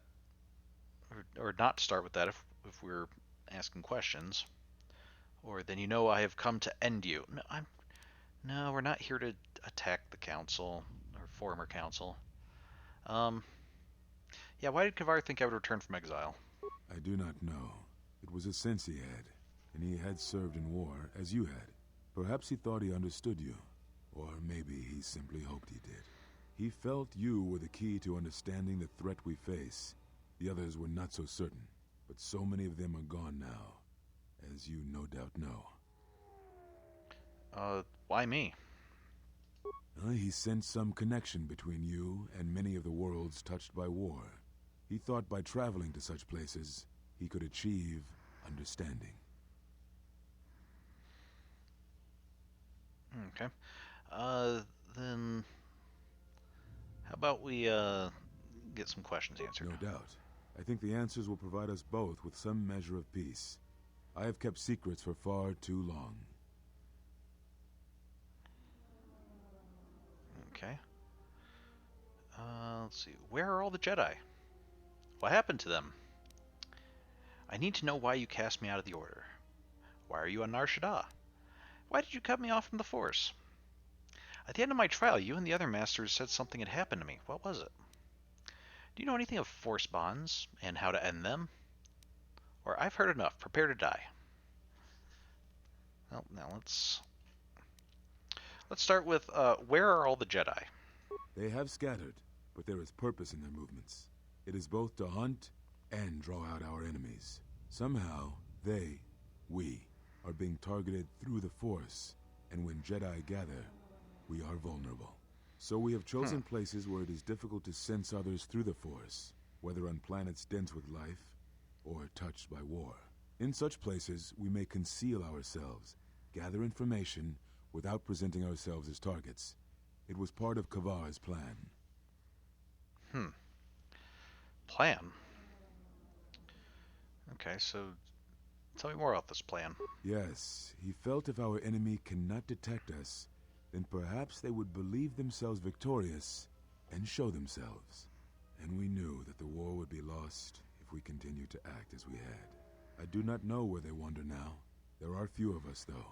or not start with that if we're asking questions. Or then I have come to end you. No, we're not here to attack the council or former council. Um, yeah, why did KotOR think I would return from exile? I do not know. It was a sense he had, and he had served in war as you had. Perhaps he thought he understood you, or maybe he simply hoped he did. He felt you were the key to understanding the threat we face. The others were not so certain, but so many of them are gone now, as you no doubt know. Why me? He sensed some connection between you and many of the worlds touched by war. He thought by traveling to such places, he could achieve understanding. Okay. Then how about we get some questions answered? No doubt. I think the answers will provide us both with some measure of peace. I have kept secrets for far too long. Okay. Let's see. Where are all the Jedi? What happened to them? I need to know why you cast me out of the Order. Why are you on Nar Shaddaa? Why did you cut me off from the Force? At the end of my trial, you and the other Masters said something had happened to me. What was it? Do you know anything of Force bonds and how to end them? Or I've heard enough. Prepare to die. Well, now let's start with where are all the Jedi? They have scattered, but there is purpose in their movements. It is both to hunt and draw out our enemies. Somehow, we, are being targeted through the Force, and when Jedi gather, we are vulnerable. So we have chosen places where it is difficult to sense others through the Force, whether on planets dense with life or touched by war. In such places, we may conceal ourselves, gather information without presenting ourselves as targets. It was part of KotOR's plan. Plan? Okay, so tell me more about this plan. Yes, he felt if our enemy cannot detect us, then perhaps they would believe themselves victorious and show themselves. And we knew that the war would be lost if we continued to act as we had. I do not know where they wander now. There are few of us, though.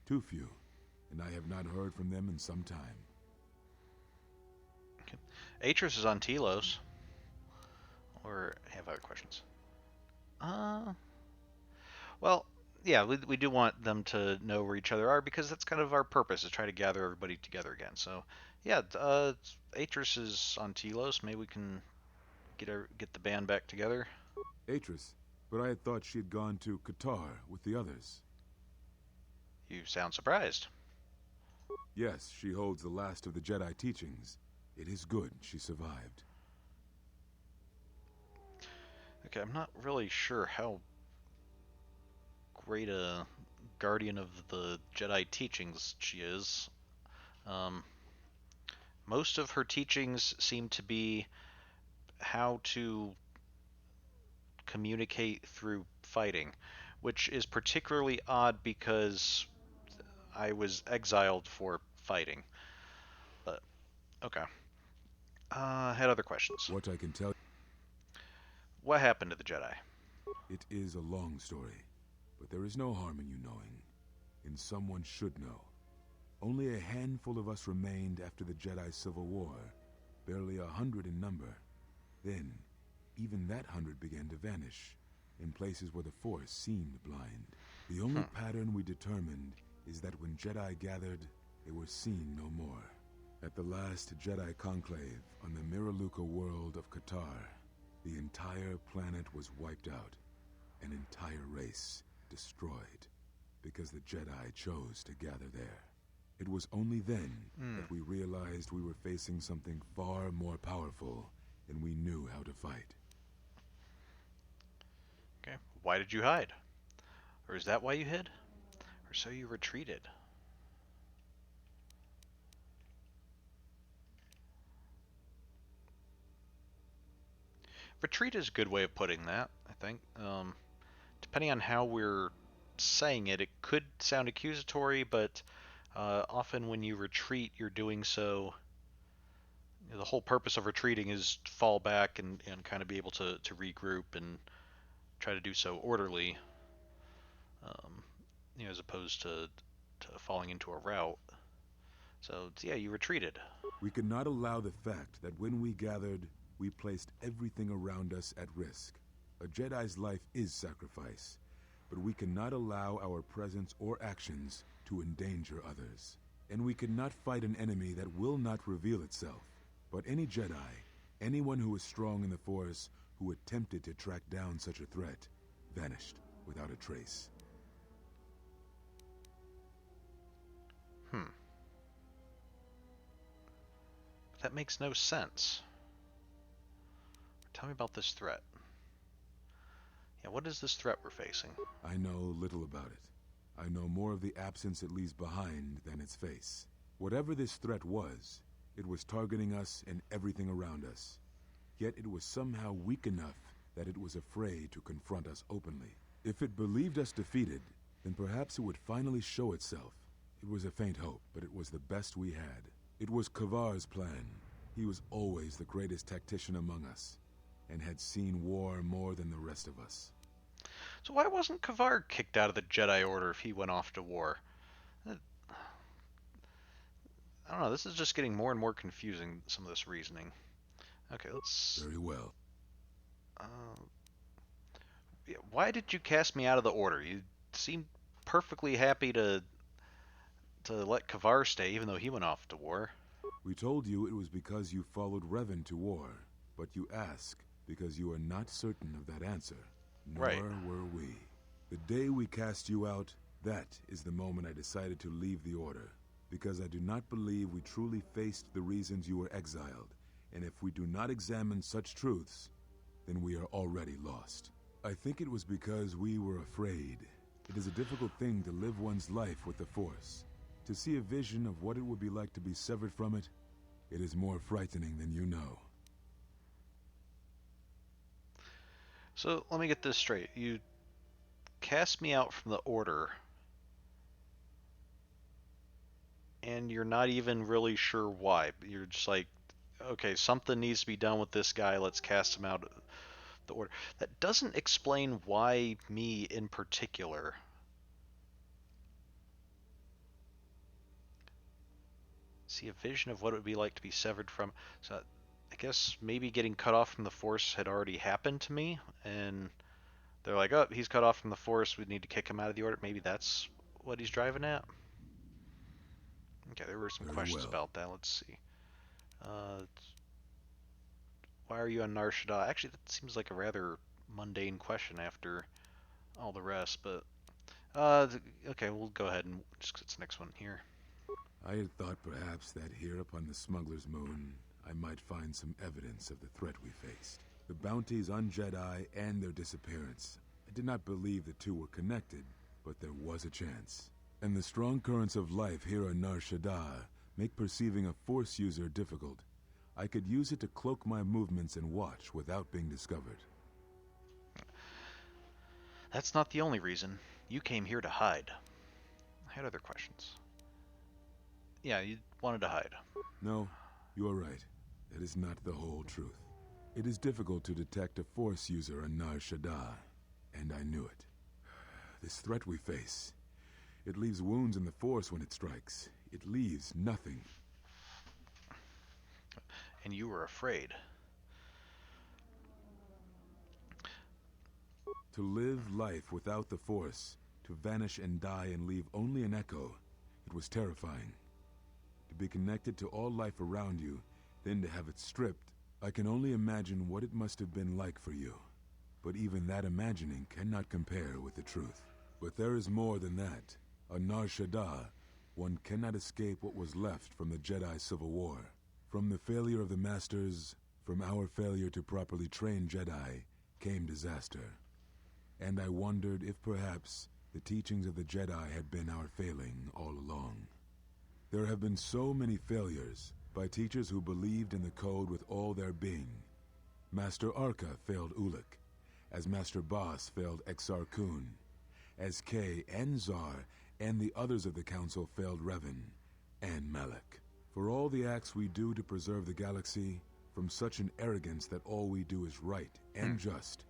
Too few. And I have not heard from them in some time. Okay. Atris is on Telos. Or have other questions? Well, yeah, we do want them to know where each other are because that's kind of our purpose, is try to gather everybody together again. So, yeah, Atris is on Telos. Maybe we can get the band back together. Atris, but I had thought she had gone to KotOR with the others. You sound surprised. Yes, she holds the last of the Jedi teachings. It is good she survived. Okay, I'm not really sure how great a guardian of the Jedi teachings she is. Most of her teachings seem to be how to communicate through fighting, which is particularly odd because I was exiled for fighting. But, okay. I had other questions. What I can tell What happened to the Jedi? it is a long story, but there is no harm in you knowing, and someone should know. Only a handful of us remained after the Jedi Civil War, barely 100 in number. Then, even that 100 began to vanish, in places where the Force seemed blind. The only pattern we determined is that when Jedi gathered, they were seen no more. At the last Jedi conclave on the Miraluka world of KotOR, the entire planet was wiped out, an entire race destroyed, because the Jedi chose to gather there. It was only then that we realized we were facing something far more powerful than we knew how to fight. Okay. Why did you hide? Or is that why you hid? Or so you retreated? Retreat is a good way of putting that, I think. Depending on how we're saying it, it could sound accusatory, but often when you retreat, you're doing so. The whole purpose of retreating is to fall back and kind of be able to regroup and try to do so orderly, um, as opposed to falling into a rout. So, yeah, you retreated. We could not allow the fact that when we gathered, we placed everything around us at risk. A Jedi's life is sacrifice, but we cannot allow our presence or actions to endanger others. And we cannot fight an enemy that will not reveal itself. But any Jedi, anyone who is strong in the Force, who attempted to track down such a threat, vanished without a trace. That makes no sense. Tell me about this threat. Yeah, what is this threat we're facing? I know little about it. I know more of the absence it leaves behind than its face. Whatever this threat was, it was targeting us and everything around us. Yet it was somehow weak enough that it was afraid to confront us openly. If it believed us defeated, then perhaps it would finally show itself. It was a faint hope, but it was the best we had. It was KotOR2's plan. He was always the greatest tactician among us, and had seen war more than the rest of us. So why wasn't KotOR kicked out of the Jedi Order if he went off to war? I don't know, this is just getting more and more confusing, some of this reasoning. Okay, let's... Very well. Why did you cast me out of the Order? You seemed perfectly happy to let KotOR stay, even though he went off to war. We told you it was because you followed Revan to war, but you ask because you are not certain of that answer. Nor Right. were we. The day we cast you out, that is the moment I decided to leave the Order, because I do not believe we truly faced the reasons you were exiled, and if we do not examine such truths, then we are already lost. I think it was because we were afraid. It is a difficult thing to live one's life with the Force. To see a vision of what it would be like to be severed from it, it is more frightening than you know. So, let me get this straight. You cast me out from the Order, and you're not even really sure why. You're just like, okay, something needs to be done with this guy, let's cast him out of the Order. That doesn't explain why me in particular. See a vision of what it would be like to be severed from. So I guess maybe getting cut off from the Force had already happened to me, and they're like, oh, he's cut off from the Force, we need to kick him out of the Order. Maybe that's what he's driving at. Okay, there were some Very questions well. about that. Let's see. Why are you on Nar Shaddaa? Actually, that seems like a rather mundane question after all the rest, but okay, we'll go ahead and just get the next one here. I had thought perhaps that here upon the Smuggler's Moon, I might find some evidence of the threat we faced. The bounties on Jedi and their disappearance. I did not believe the two were connected, but there was a chance. And the strong currents of life here on Nar Shaddaa make perceiving a Force user difficult. I could use it to cloak my movements and watch without being discovered. That's not the only reason. You came here to hide. I had other questions. Yeah, you wanted to hide. No, you are right. That is not the whole truth. It is difficult to detect a Force user on Nar Shaddaa, and I knew it. This threat we face, it leaves wounds in the Force when it strikes. It leaves nothing. And you were afraid. To live life without the Force, to vanish and die and leave only an echo, it was terrifying. To be connected to all life around you, then to have it stripped, I can only imagine what it must have been like for you. But even that imagining cannot compare with the truth. But there is more than that. On Nar Shaddaa, one cannot escape what was left from the Jedi Civil War. From the failure of the Masters, from our failure to properly train Jedi, came disaster. And I wondered if perhaps the teachings of the Jedi had been our failing all along. There have been so many failures by teachers who believed in the code with all their being. Master Arca failed Ulik, as Master Boss failed KotOR2, as Kay and Zar and the others of the Council failed Revan and Malak. For all the acts we do to preserve the galaxy, from such an arrogance that all we do is right and just,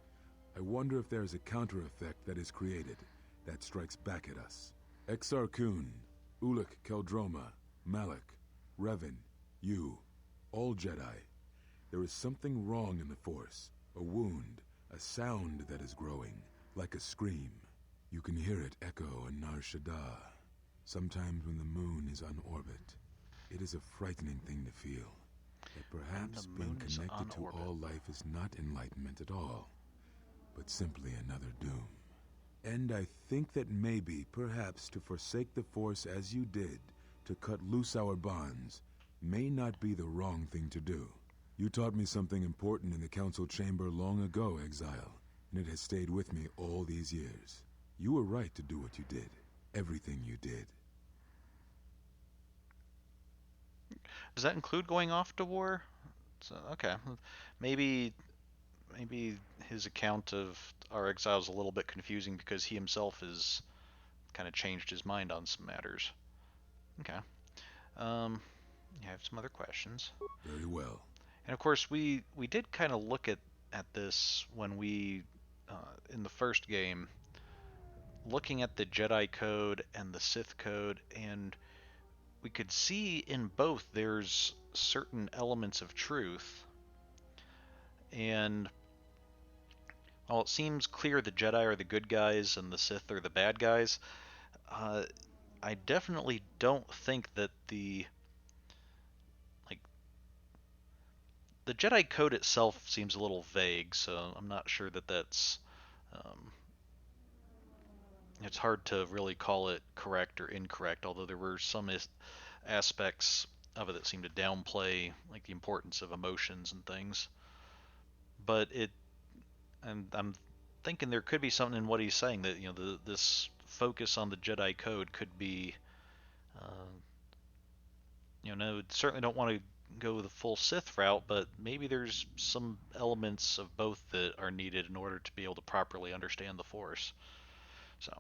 I wonder if there is a counter-effect that is created that strikes back at us. KotOR2, Ulik Keldroma, Malak, Revan, you, all Jedi. There is something wrong in the Force, a wound, a sound that is growing, like a scream. You can hear it echo in Nar Shaddaa, sometimes when the moon is on orbit. It is a frightening thing to feel, that perhaps being connected to all life is not enlightenment at all, but simply another doom. And I think that maybe, perhaps, to forsake the Force as you did, to cut loose our bonds, may not be the wrong thing to do. You taught me something important in the Council Chamber long ago, Exile, and it has stayed with me all these years. You were right to do what you did. Everything you did. Does that include going off to war? So, okay. Maybe his account of our exile is a little bit confusing because he himself has kind of changed his mind on some matters. Okay. I have some other questions. Very well. And of course, we did kind of look at this when we, in the first game, looking at the Jedi Code and the Sith Code, and we could see in both there's certain elements of truth. And while it seems clear the Jedi are the good guys and the Sith are the bad guys, I definitely don't think that the Jedi Code itself seems a little vague, so I'm not sure that that's it's hard to really call it correct or incorrect, although there were some aspects of it that seem to downplay like the importance of emotions and things. But and I'm thinking there could be something in what he's saying, that this focus on the Jedi Code could be, no, certainly don't want to go the full Sith route, but maybe there's some elements of both that are needed in order to be able to properly understand the Force. So,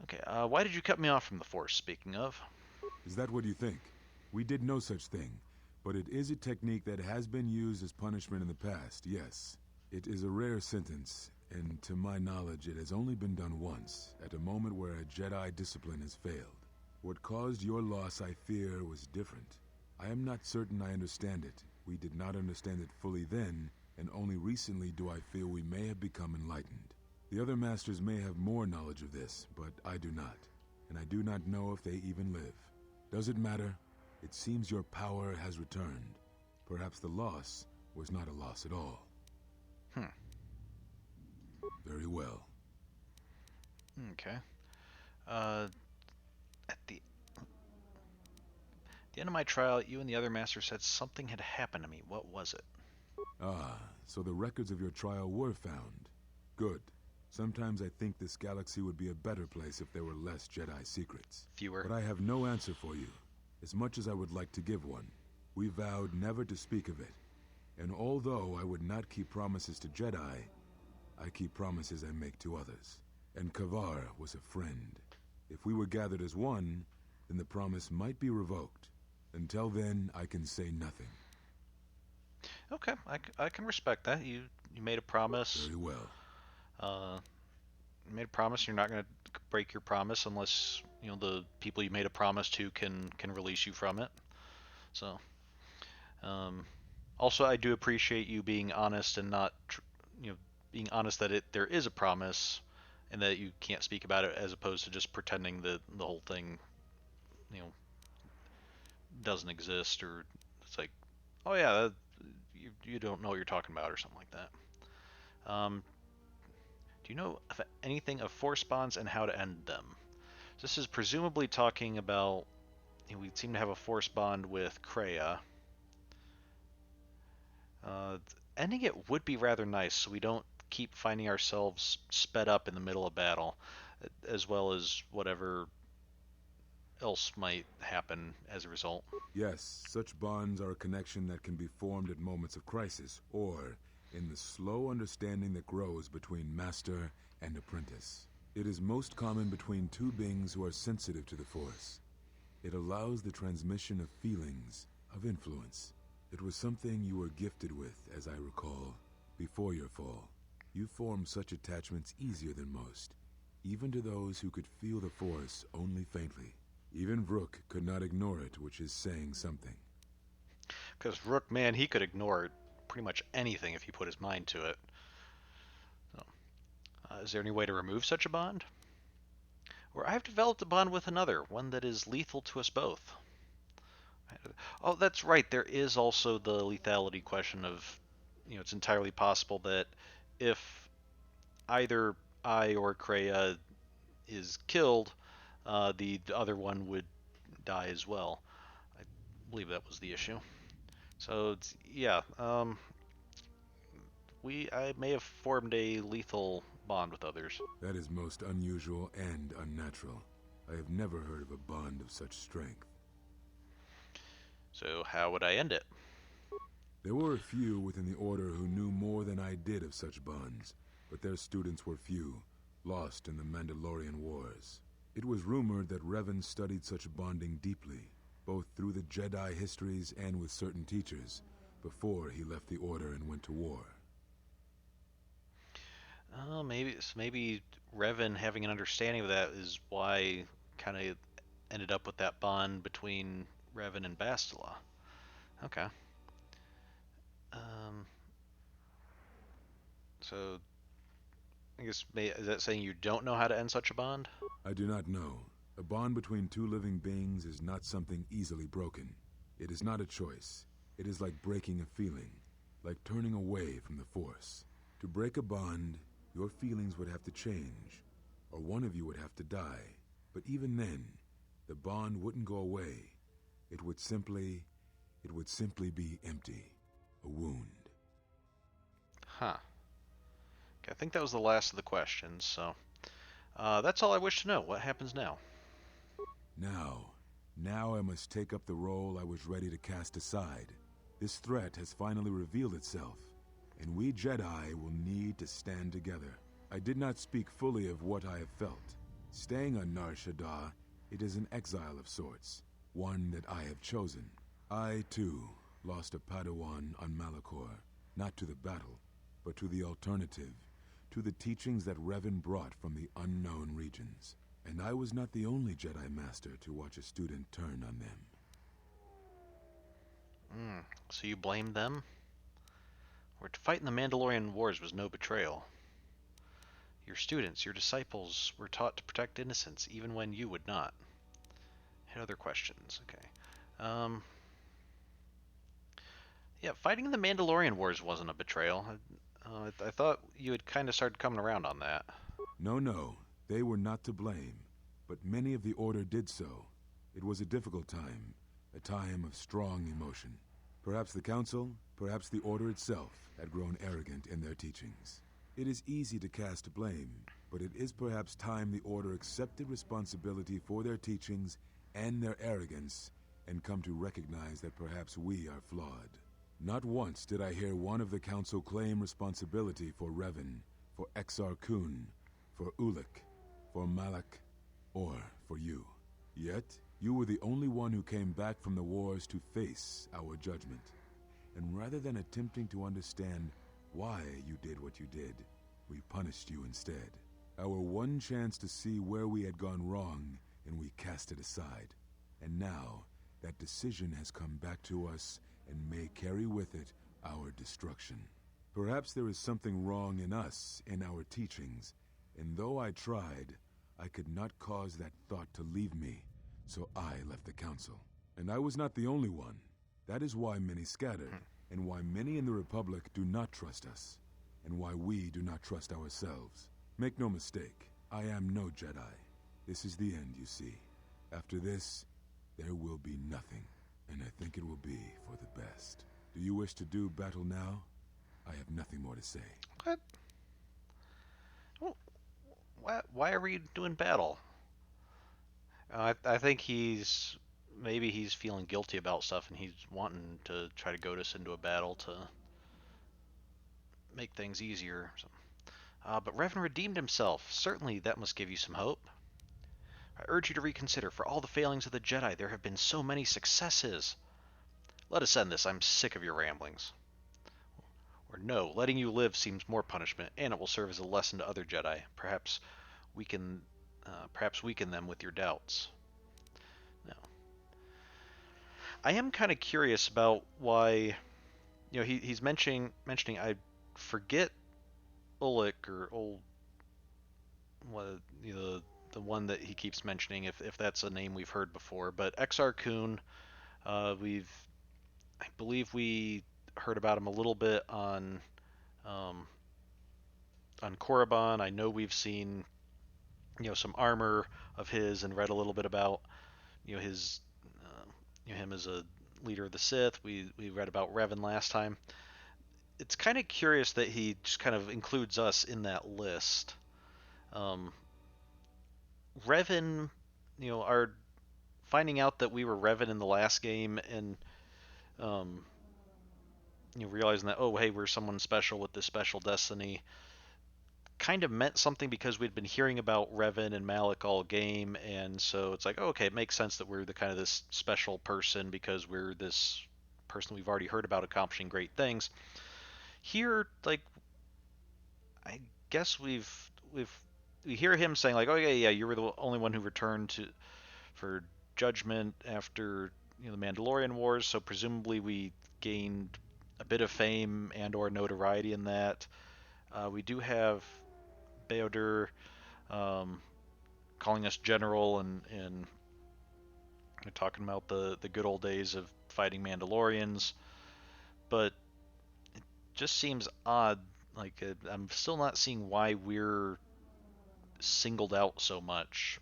okay, why did you cut me off from the Force, speaking of? Is that what you think? We did no such thing, but it is a technique that has been used as punishment in the past, yes. It is a rare sentence, and to my knowledge it has only been done once, at a moment where a Jedi discipline has failed. What caused your loss, I fear, was different. I am not certain I understand it. We did not understand it fully then, and only recently do I feel we may have become enlightened. The other masters may have more knowledge of this, but I do not, and I do not know if they even live. Does it matter? It seems your power has returned. Perhaps the loss was not a loss at all. Very well. Okay. At the end of my trial, you and the other master said something had happened to me. What was it? Ah, so the records of your trial were found. Good. Sometimes I think this galaxy would be a better place if there were less Jedi secrets. Fewer. But I have no answer for you, as much as I would like to give one. We vowed never to speak of it. And although I would not keep promises to Jedi, I keep promises I make to others. And KotOR was a friend. If we were gathered as one, then the promise might be revoked. Until then, I can say nothing. Okay, I can respect that. You made a promise. Very well. You made a promise. You're not going to break your promise unless the people you made a promise to can release you from it. So, also I do appreciate you being honest and not being honest that there is a promise and that you can't speak about it, as opposed to just pretending that the whole thing doesn't exist, or it's like, oh yeah, you don't know what you're talking about, or something like that. Do you know anything of force bonds and how to end them? This is presumably talking about, we seem to have a force bond with Kreia. Ending it would be rather nice, so we don't keep finding ourselves sped up in the middle of battle, as well as whatever else might happen as a result. Yes, such bonds are a connection that can be formed at moments of crisis, or in the slow understanding that grows between master and apprentice. It is most common between two beings who are sensitive to the Force. It allows the transmission of feelings, of influence. It was something you were gifted with, as I recall, before your fall. You formed such attachments easier than most, even to those who could feel the Force only faintly. Even Vrook could not ignore it, which is saying something. Because Rook, man, he could ignore pretty much anything if he put his mind to it. So, is there any way to remove such a bond? Or I've developed a bond with another, one that is lethal to us both. Oh, that's right. There is also the lethality question of, it's entirely possible that if either I or Kreia is killed, the other one would die as well. I believe that was the issue. So yeah, I may have formed a lethal bond with others. That is most unusual and unnatural. I have never heard of a bond of such strength. So how would I end it? There were a few within the Order who knew more than I did of such bonds, but their students were few, lost in the Mandalorian Wars. It was rumored that Revan studied such bonding deeply, both through the Jedi histories and with certain teachers, before he left the Order and went to war. Maybe Revan having an understanding of that is why kind of ended up with that bond between Revan and Bastila. Okay. Um, so I guess is that saying you don't know how to end such a bond? I do not know. A bond between two living beings is not something easily broken. It is not a choice. It is like breaking a feeling, like turning away from the Force. To break a bond, your feelings would have to change, or one of you would have to die. But even then, the bond wouldn't go away. It would simply be empty. A wound. Huh. Okay, I think that was the last of the questions, so that's all I wish to know. What happens now? Now I must take up the role I was ready to cast aside. This threat has finally revealed itself, and we Jedi will need to stand together. I did not speak fully of what I have felt. Staying on Nar Shaddaa, it is an exile of sorts, one that I have chosen. I, too, lost a Padawan on Malachor, not to the battle, but to the alternative, to the teachings that Revan brought from the unknown regions. And I was not the only Jedi Master to watch a student turn on them. So you blame them? Or to fight in the Mandalorian Wars was no betrayal. Your students, your disciples, were taught to protect innocence, even when you would not. Had other questions. Okay. Yeah, fighting in the Mandalorian Wars wasn't a betrayal. I thought you had kind of started coming around on that. No, they were not to blame, but many of the Order did so. It was a difficult time, a time of strong emotion. Perhaps the Council, perhaps the Order itself, had grown arrogant in their teachings. It is easy to cast blame, but it is perhaps time the Order accepted responsibility for their teachings and their arrogance, and come to recognize that perhaps we are flawed. Not once did I hear one of the Council claim responsibility for Revan, for Exar Kun, for Ulic, for Malak, or for you. Yet, you were the only one who came back from the wars to face our judgment. And rather than attempting to understand why you did what you did, we punished you instead. Our one chance to see where we had gone wrong, and we cast it aside. And now, that decision has come back to us and may carry with it our destruction. Perhaps there is something wrong in us, in our teachings, and though I tried, I could not cause that thought to leave me, so I left the Council. And I was not the only one. That is why many scattered, and why many in the Republic do not trust us, and why we do not trust ourselves. Make no mistake, I am no Jedi. This is the end, you see. After this, there will be nothing, and I think it will be for the best. Do you wish to do battle now? I have nothing more to say. What? Why are we doing battle? I think maybe he's feeling guilty about stuff and he's wanting to try to goad us into a battle to make things easier. So, but Revan redeemed himself. Certainly that must give you some hope. I urge you to reconsider. For all the failings of the Jedi, there have been so many successes. Let us end this. I'm sick of your ramblings. Or no, letting you live seems more punishment, and it will serve as a lesson to other Jedi. Perhaps weaken them with your doubts. No. I am kind of curious about why, he's mentioning I forget Ulick or old, what, the one that he keeps mentioning, if that's a name we've heard before, but Exar Kun, I believe we heard about him a little bit um, on Korriban. I know we've seen some armor of his and read a little bit about his him as a leader of the Sith. We read about Revan last time. It's kind of curious that he just kind of includes us in that list. Um, Revan, our finding out that we were Revan in the last game and um, realizing that, oh, hey, we're someone special with this special destiny, kind of meant something because we'd been hearing about Revan and Malik all game, and so it's like, oh, okay, it makes sense that we're the kind of this special person because we're this person we've already heard about accomplishing great things. Here, like, I guess we hear him saying like, oh yeah, you were the only one who returned for judgment after the Mandalorian Wars, so presumably we gained a bit of fame and or notoriety in that. We do have Beodur calling us general and talking about the good old days of fighting Mandalorians, but it just seems odd. Like I'm still not seeing why we're singled out so much.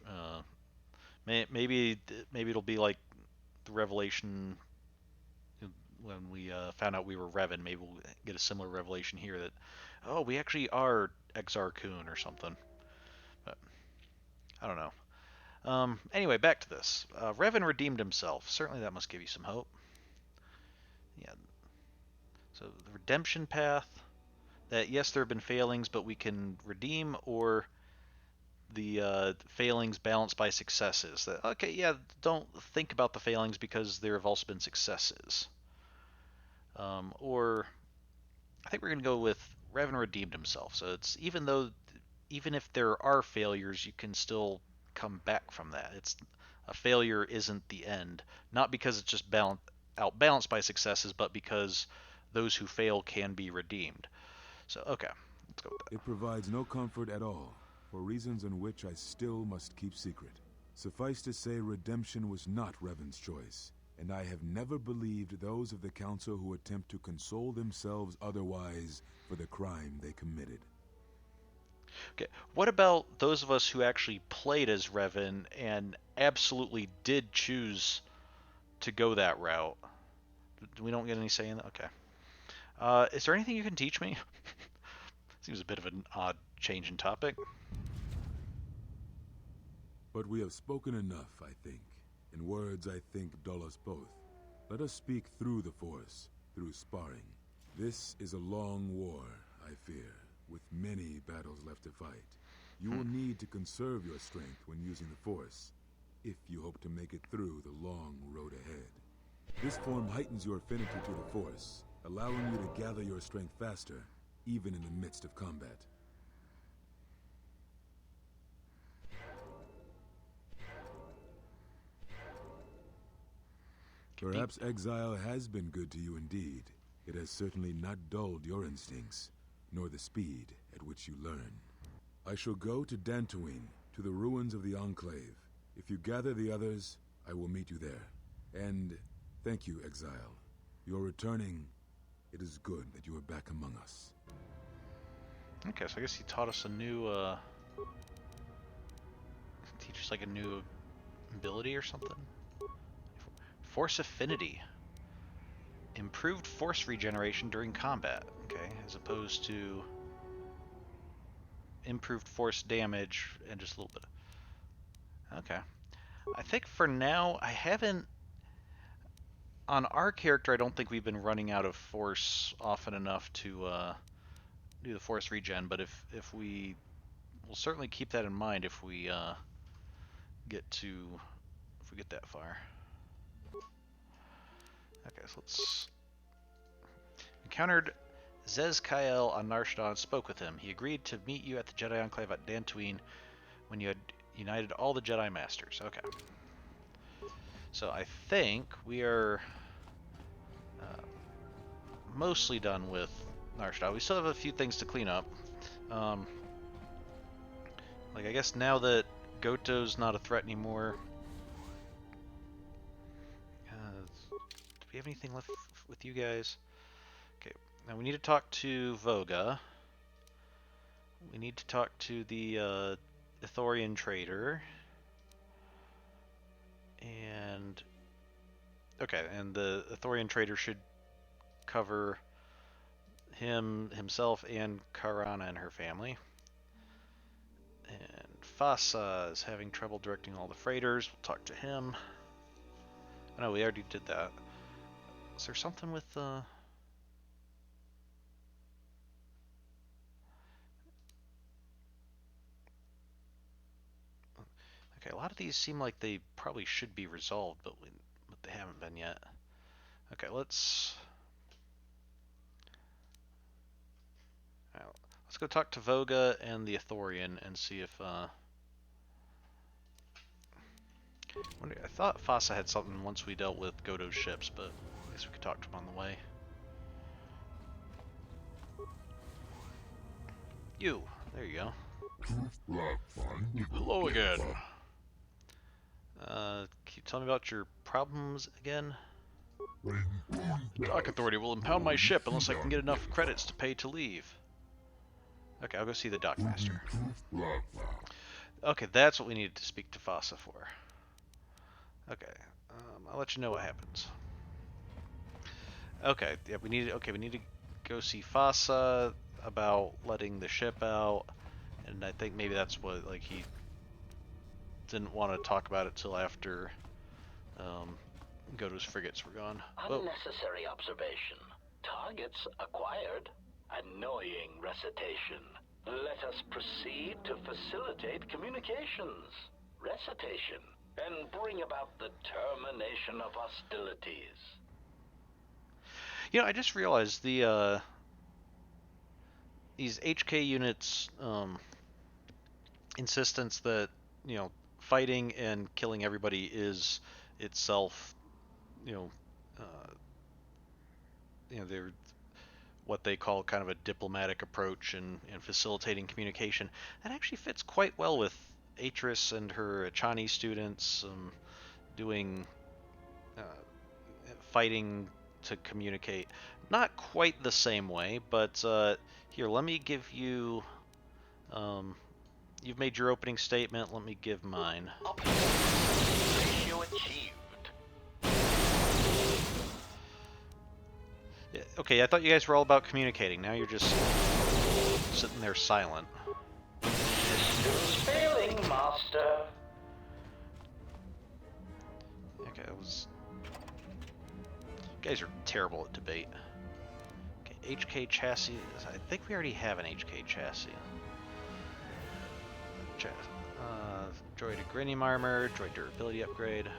Maybe it'll be like the revelation when we found out we were Revan. Maybe we'll get a similar revelation here that, oh, we actually are Exar Kun or something. But I don't know. Anyway, back to this. Revan redeemed himself. Certainly that must give you some hope. Yeah. So the redemption path. That yes, there have been failings, but we can redeem, or the failings balanced by successes. That okay, yeah, don't think about the failings because there have also been successes. Or I think we're going to go with Revan redeemed himself. So it's even if there are failures, you can still come back from that. It's a failure isn't the end, not because it's just outbalanced by successes, but because those who fail can be redeemed. So okay, let's go with that. It provides no comfort at all, for reasons in which I still must keep secret. Suffice to say, redemption was not Revan's choice, and I have never believed those of the Council who attempt to console themselves otherwise for the crime they committed. Okay, what about those of us who actually played as Revan and absolutely did choose to go that route? We don't get any say in that? Okay. Is there anything you can teach me? Seems a bit of an odd change in topic. But we have spoken enough, I think. In words I think dull us both. Let us speak through the Force, through sparring. This is a long war, I fear, with many battles left to fight. You will need to conserve your strength when using the Force, if you hope to make it through the long road ahead. This form heightens your affinity to the Force, allowing you to gather your strength faster, even in the midst of combat. Perhaps exile has been good to you indeed. It has certainly not dulled your instincts, nor the speed at which you learn. I shall go to Dantooine, to the ruins of the Enclave. If you gather the others, I will meet you there. And thank you, exile. You're returning. It is good that you are back among us. Okay, so I guess he taught us a new, teach us like a new ability or something? Force Affinity. Improved force regeneration during combat. Okay, as opposed to improved force damage and just a little bit. Okay. I think for now, I haven't... On our character, I don't think we've been running out of force often enough to do the force regen, but if we... We'll certainly keep that in mind if we get to... If we get that far. Okay, so let's... Encountered Zez Kael on Nar Shaddaa and spoke with him. He agreed to meet you at the Jedi Enclave at Dantooine when you had united all the Jedi Masters. Okay. So I think we are mostly done with Nar Shaddaa. We still have a few things to clean up. Like, I guess now that Goto's not a threat anymore... do we have anything left with you guys? Okay, now we need to talk to Voga. We need to talk to the Ithorian trader. And... Okay, and the Ithorian trader should cover himself and Karana and her family. And Fasa is having trouble directing all the freighters. We'll talk to him. Oh, no, we already did that. Is there something with Okay, a lot of these seem like they probably should be resolved, but they haven't been yet. Okay, let's go talk to Voga and the Ithorian and see if I thought Fasa had something once we dealt with Goto's ships, but I guess we could talk to him on the way. You, there you go. Hello again. Can you tell me about your problems again? The Dock Authority will impound my ship unless I can get enough credits to pay to leave. Okay, I'll go see the Dock Master. Okay, that's what we needed to speak to Fasa for. Okay, I'll let you know what happens. Okay, yeah, we need to go see Fasa about letting the ship out, and I think maybe that's what, like, he didn't want to talk about it till after Goto's frigates were gone. Unnecessary observation. Targets acquired. Annoying recitation. Let us proceed to facilitate communications. Recitation. And bring about the termination of hostilities. You know, I just realized the these HK units insistence that, you know, fighting and killing everybody is itself, they're what they call kind of a diplomatic approach and facilitating communication. That actually fits quite well with Atris and her Achani students doing fighting to communicate. Not quite the same way, but here, let me give you... you've made your opening statement, let me give mine. Ratio achieved. Yeah, okay, I thought you guys were all about communicating. Now you're just sitting there silent. Systems failing, Master. Okay, that was... You guys are terrible at debate. Okay, HK chassis. I think we already have an HK chassis. Droid Agrinium armor, droid durability upgrade.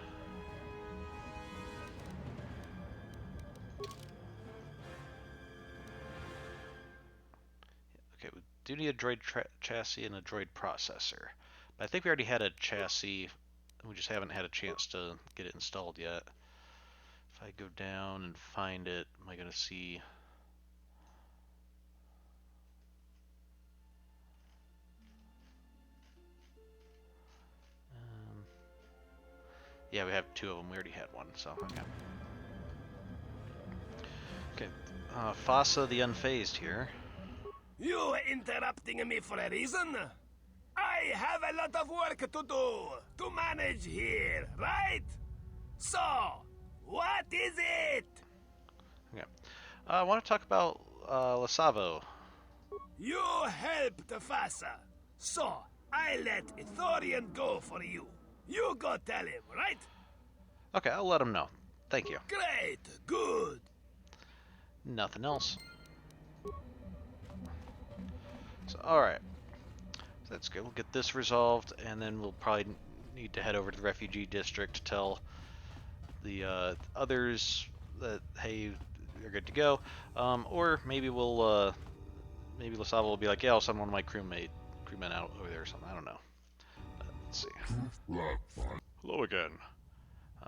Okay, we do need a droid chassis and a droid processor. But I think we already had a chassis. We just haven't had a chance to get it installed yet. If I go down and find it, am I going to see... yeah, we have two of them. We already had one, so okay. Okay, Fasa the Unfazed here. You interrupting me for a reason? I have a lot of work to do, to manage here, right? So, what is it? Okay. I want to talk about Lasavo. You helped Fasa, so I let Ithorian go for you. You go tell him, right? Okay, I'll let him know. Thank you. Great, good. Nothing else. So, alright. So that's good. We'll get this resolved, and then we'll probably need to head over to the refugee district to tell the others that, hey, you're good to go. Or maybe we'll, maybe Lasava will be like, yeah, I'll send one of my crewmen out over there or something. I don't know. Let's see. Hello again.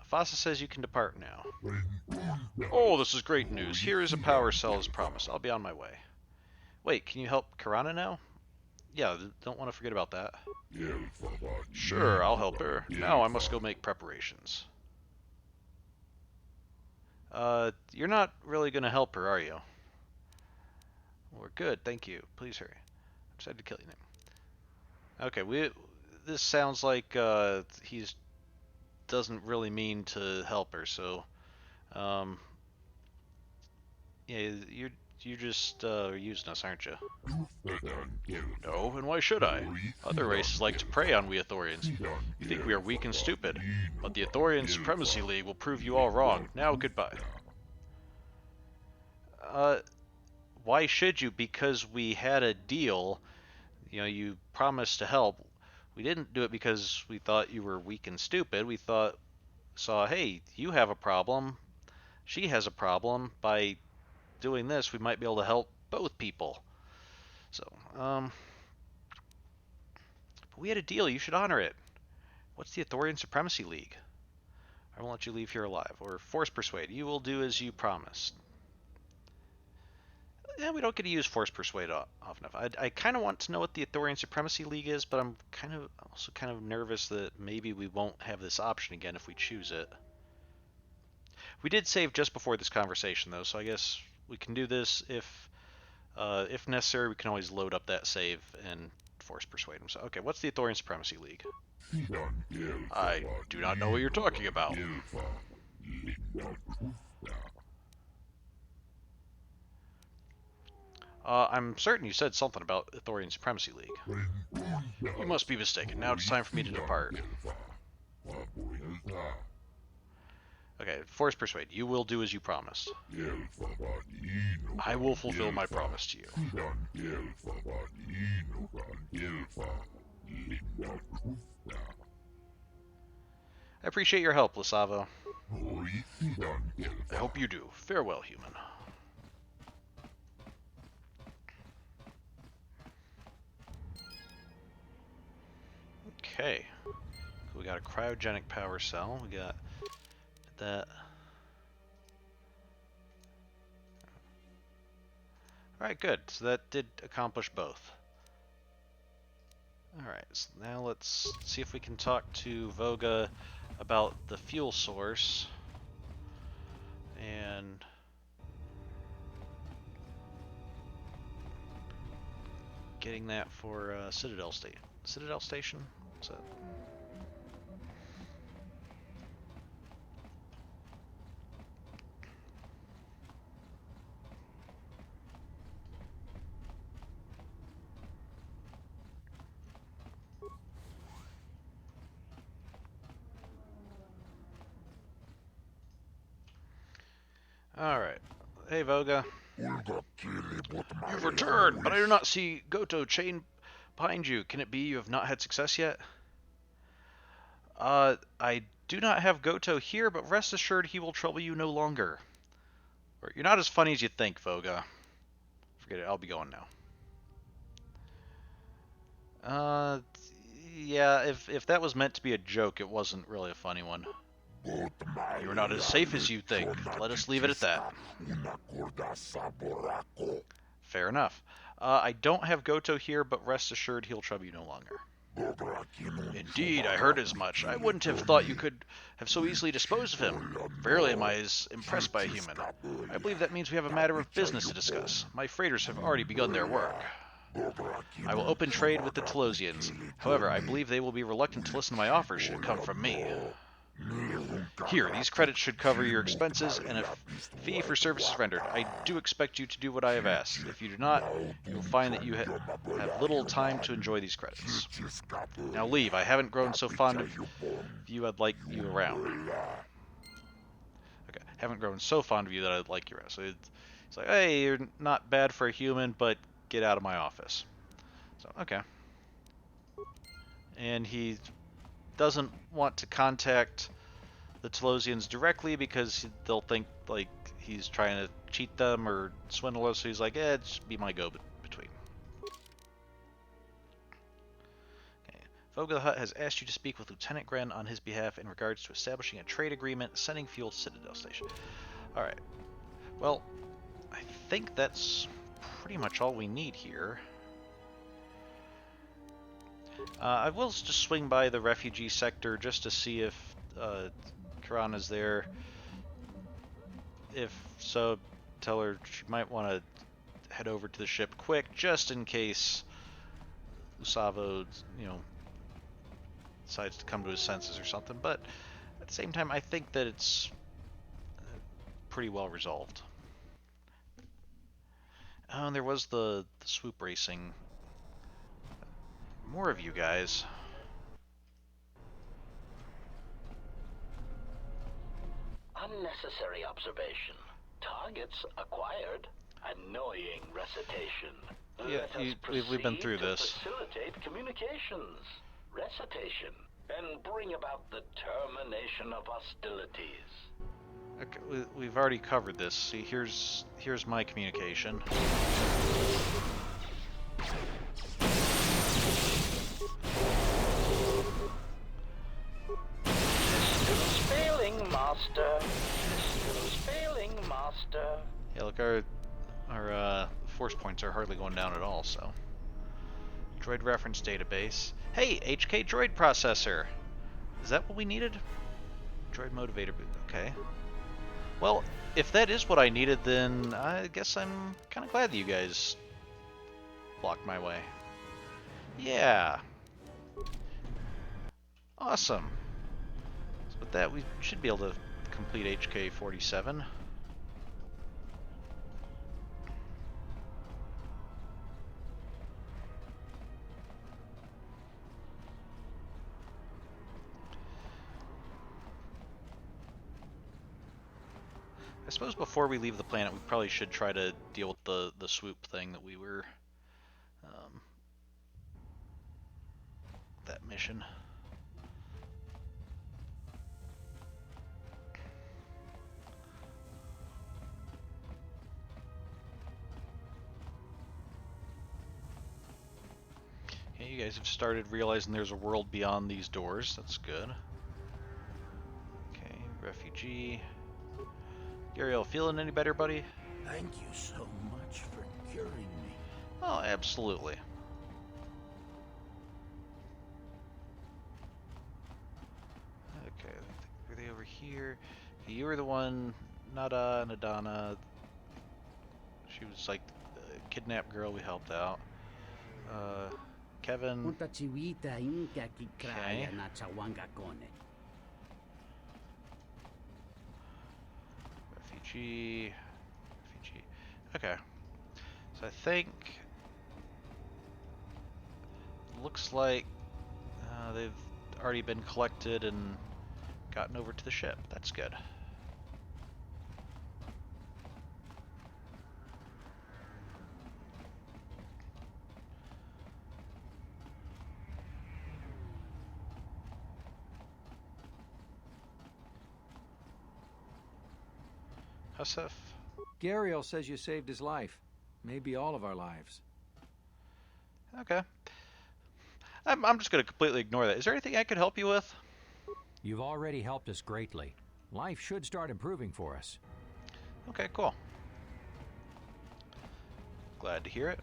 Fossa says you can depart now. Oh, this is great news. Here is a power cell as promised. I'll be on my way. Wait, can you help Karana now? Yeah, don't want to forget about that. Sure, I'll help her. Now I must go make preparations. You're not really going to help her, are you? We're good, thank you. Please hurry. I decided to kill you now. Okay, this sounds like he's doesn't really mean to help her, so yeah, you just using us, aren't you? No, and why should I? Other races like to prey on we Ithorians. You think we are weak and stupid, but the Ithorian Supremacy League will prove you all wrong. Now, goodbye. Why should you? Because we had a deal. You know, you promised to help. We didn't do it because we thought you were weak and stupid. We saw, hey, you have a problem. She has a problem. By doing this, we might be able to help both people. So, but we had a deal. You should honor it. What's the Ithorian Supremacy League? I won't let you leave here alive. Or force persuade. You will do as you promised. Yeah, we don't get to use force persuade often enough. I kind of want to know what the Ithorian Supremacy League is, but I'm also kind of nervous that maybe we won't have this option again if we choose it. We did save just before this conversation, though, so I guess we can do this if necessary. We can always load up that save and force persuade him. So, okay, what's the Ithorian Supremacy League? I do not know what you're talking about. I'm certain you said something about Ithorian Supremacy League. You must be mistaken. Now it's time for me to depart. Okay, force persuade. You will do as you promised. I will fulfill my promise to you. I appreciate your help, Lasava. I hope you do. Farewell, human. Okay. We got a cryogenic power cell. We got that. Alright, good. So that did accomplish both. Alright, so now let's see if we can talk to Voga about the fuel source. And getting that for Citadel Station? What's that? Alright. Hey, Voga. You've returned, but I do not see Goto chained behind you. Can it be you have not had success yet? I do not have Goto here, but rest assured he will trouble you no longer. You're not as funny as you think, Voga. Forget it, I'll be going now. Yeah, if that was meant to be a joke, it wasn't really a funny one. You're not as safe as you think. Let us leave it at that. Fair enough. I don't have Goto here, but rest assured he'll trouble you no longer. Indeed, I heard as much. I wouldn't have thought you could have so easily disposed of him. Rarely am I as impressed by a human. I believe that means we have a matter of business to discuss. My freighters have already begun their work. I will open trade with the Telosians. However, I believe they will be reluctant to listen to my offers should it come from me. Here, these credits should cover your expenses and a fee for services rendered. I do expect you to do what I have asked. If you do not, you'll find that you have little time to enjoy these credits. Now leave. I haven't grown so fond of you I'd like you around. Okay, haven't grown so fond of you that I'd like you around. So it's like, hey, you're not bad for a human, but get out of my office. So, okay. And he doesn't want to contact the Telosians directly because they'll think like he's trying to cheat them or swindle us. So he's like, just be my go-between. Okay. Vogue the Hutt has asked you to speak with Lieutenant Gren on his behalf in regards to establishing a trade agreement, sending fuel to Citadel Station. All right. Well, I think that's pretty much all we need here. I will just swing by the refugee sector just to see if Kirana's there. If so, tell her she might want to head over to the ship quick, just in case Usavo, decides to come to his senses or something. But at the same time, I think that it's pretty well resolved. Oh, and there was the swoop racing. More of you guys. Unnecessary observation. Targets acquired. Annoying recitation. Yeah, we've been through this. Facilitate communications. Recitation. And bring about the termination of hostilities. Okay, we've already covered this. See, here's my communication. Systems failing, Master. Systems failing, Master. Yeah, look, our force points are hardly going down at all. So, droid reference database. Hey, HK droid processor. Is that what we needed? Droid motivator boot. Okay. Well, if that is what I needed, then I guess I'm kind of glad that you guys blocked my way. Yeah. Awesome. So with that, we should be able to complete HK47. I suppose before we leave the planet, we probably should try to deal with the swoop thing that we were that mission. Okay, you guys have started realizing there's a world beyond these doors. That's good. Okay, refugee. Gariel, feeling any better, buddy? Thank you so much for curing me. Oh, absolutely. Okay, are they over here? You were the one, Nada and Adana. She was like a kidnapped girl we helped out. Kevin. Okay. Refugee. Okay. So I think looks like they've already been collected and gotten over to the ship. That's good. Hussef? Gariel says you saved his life. Maybe all of our lives. Okay. I'm just going to completely ignore that. Is there anything I could help you with? You've already helped us greatly. Life should start improving for us. Okay, cool. Glad to hear it.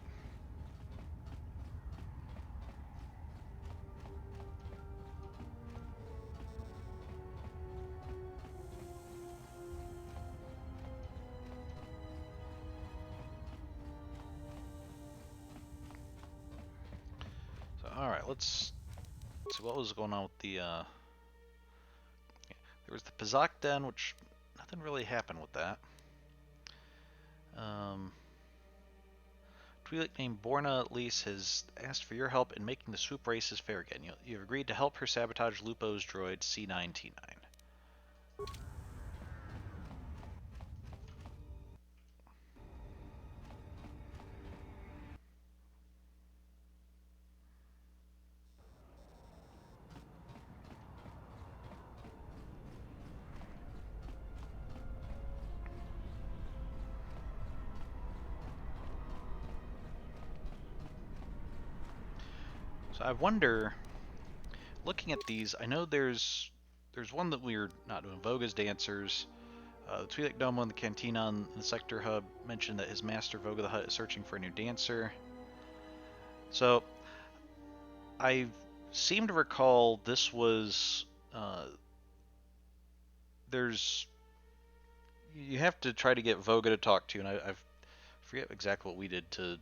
Alright, let's see what was going on with the was the Pizak Den, which nothing really happened with that. Twi'lek named Borna Lise has asked for your help in making the swoop races fair again. You've agreed to help her sabotage Lupo's droid C9T9. So I wonder, looking at these, I know there's one that we're not doing, Voga's Dancers. The Twi'lek Domo in the Cantina in the Sector Hub mentioned that his master, Voga the Hutt, is searching for a new dancer. So, I seem to recall this was, you have to try to get Voga to talk to, and I forget exactly what we did to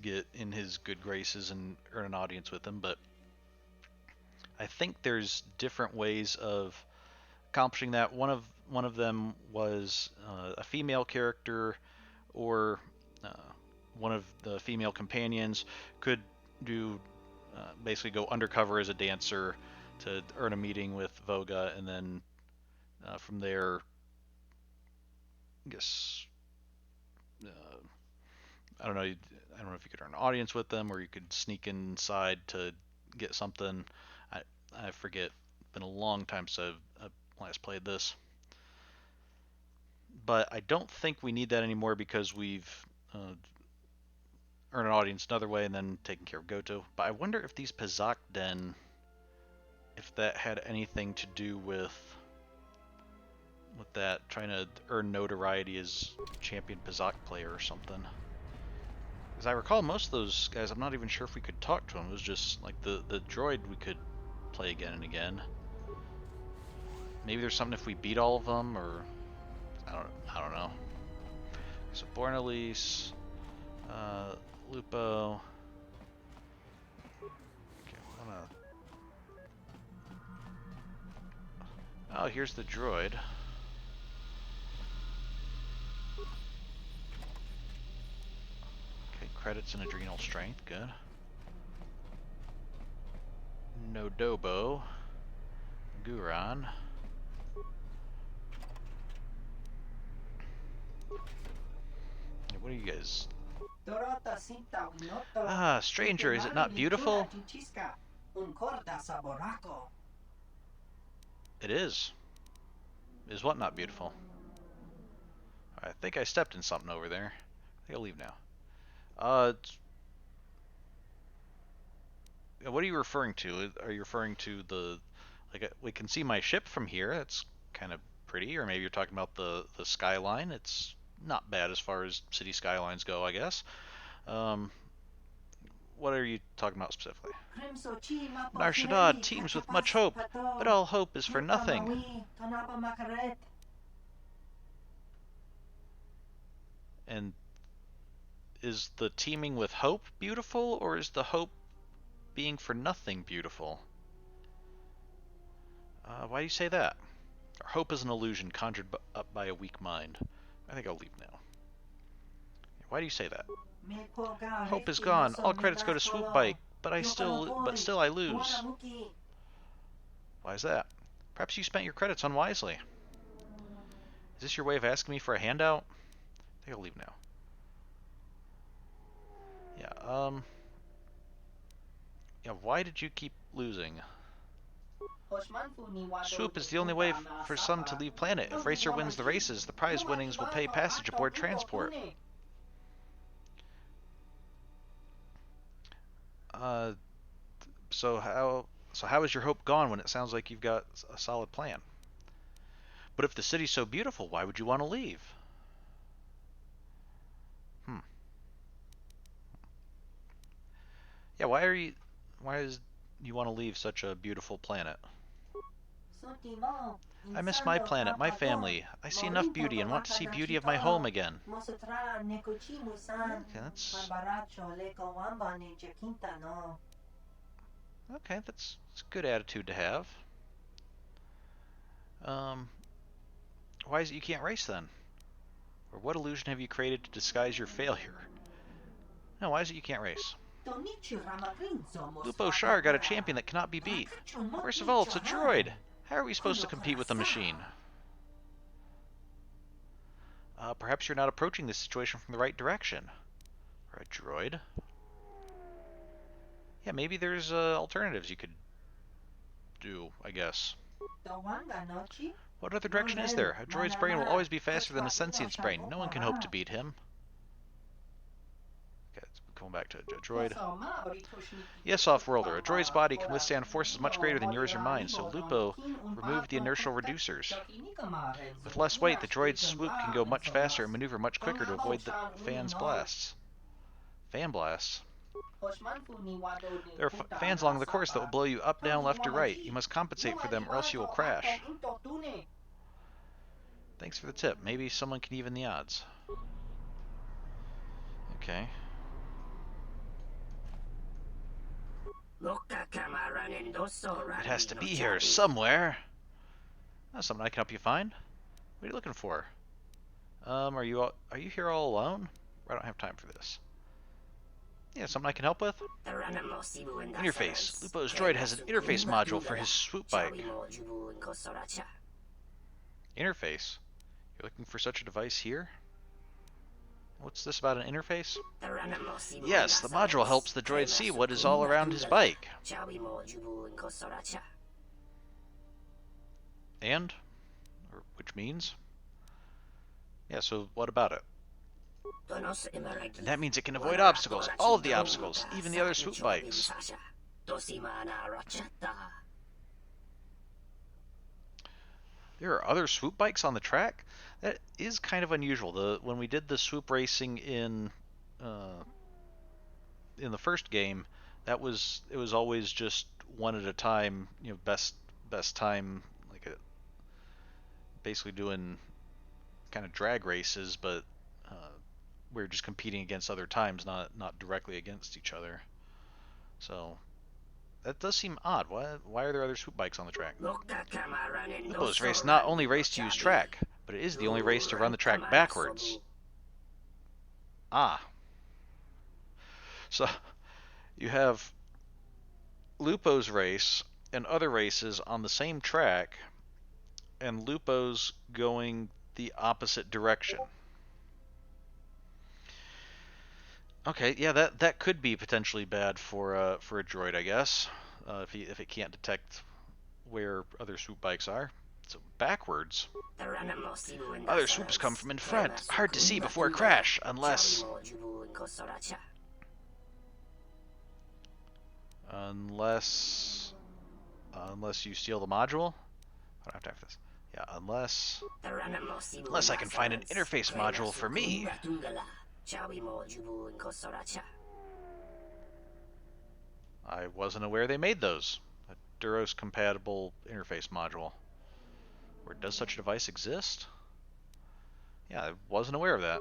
get in his good graces and earn an audience with him, but I think there's different ways of accomplishing that. One of them was a female character, or one of the female companions could do basically go undercover as a dancer to earn a meeting with Voga, and then from there, I guess I don't know if you could earn an audience with them, or you could sneak inside to get something. I forget. It's been a long time since I've last played this. But I don't think we need that anymore because we've earned an audience another way and then taken care of Goto. But I wonder if these Pizak Den, if that had anything to do with that, trying to earn notoriety as champion Pizak player or something. As I recall, most of those guys, I'm not even sure if we could talk to them. It was just like the droid we could play again and again. Maybe there's something if we beat all of them, or I don't know. So Borna Lise, Lupo. Okay, oh, here's the droid. Okay, credits and adrenal strength, good. Nodobo, Guran. What are you guys? Ah, stranger, is it not beautiful? It is. Is what not beautiful? I think I stepped in something over there. I think I'll leave now. What are you referring to? Are you referring to we can see my ship from here. That's kind of pretty. Or maybe you're talking about the skyline. It's not bad as far as city skylines go, I guess. What are you talking about specifically? Nar Shaddaa teems with much hope, but all hope is for nothing. And is the teeming with hope beautiful, or is the hope being for nothing beautiful? Why do you say that? Or hope is an illusion conjured up by a weak mind. I think I'll leave now. Why do you say that? Hope is gone. All credits go to Swoop Bike, but still I lose. Why is that? Perhaps you spent your credits unwisely. Is this your way of asking me for a handout? I think I'll leave now. Yeah, why did you keep losing? Swoop is the only way for some to leave planet. If Racer wins the races, the prize winnings will pay passage aboard transport. So how is your hope gone when it sounds like you've got a solid plan? But if the city's so beautiful, why would you want to leave? Yeah, why does you want to leave such a beautiful planet? I miss my planet, my family. I see enough beauty and want to see beauty of my home again. Okay, that's a good attitude to have. Why is it you can't race then? Or what illusion have you created to disguise your failure? No, why is it you can't race? Lupo Char got a champion that cannot be beat. Worst of all, it's a droid. How are we supposed to compete with the machine? Perhaps you're not approaching this situation from the right direction. Or a droid? Yeah, maybe there's alternatives you could do, I guess. What other direction is there? A droid's brain will always be faster than a sentient's brain. No one can hope to beat him. Okay, going back to a droid. Yes, off-worlder. A droid's body can withstand forces much greater than yours or mine, so Lupo removed the inertial reducers. With less weight, the droid's swoop can go much faster and maneuver much quicker to avoid the fan's blasts. Fan blasts? There are fans along the course that will blow you up, down, left, or right. You must compensate for them or else you will crash. Thanks for the tip. Maybe someone can even the odds. Okay. It has to be here somewhere. That's something I can help you find. What are you looking for? Are you here all alone? I don't have time for this. Yeah, something I can help with? Interface. Lupo's droid has an interface module for his swoop bike. Interface? You're looking for such a device here? What's this about an interface? Yes, the module helps the droid see what is all around his bike. And? Which means? Yeah, so what about it? And that means it can avoid obstacles, all of the obstacles, even the other swoop bikes. There are other swoop bikes on the track? That is kind of unusual. When we did the swoop racing in the first game, it was always just one at a time, you know, best time, like basically doing kind of drag races, but we're just competing against other times, not directly against each other. So that does seem odd. Why are there other swoop bikes on the track? Lupo's race not only race to use track, but it is the only race to run the track backwards. Ah. So you have Lupo's race and other races on the same track, and Lupo's going the opposite direction. Okay, yeah, that could be potentially bad for a droid, I guess, if it can't detect where other swoop bikes are. So backwards. Other swoops come from in front. Hard to see before a crash, unless you steal the module. I don't have time for this. Yeah, unless I can find an interface module for me. I wasn't aware they made those. A Duros-compatible interface module. Or does such a device exist? Yeah, I wasn't aware of that.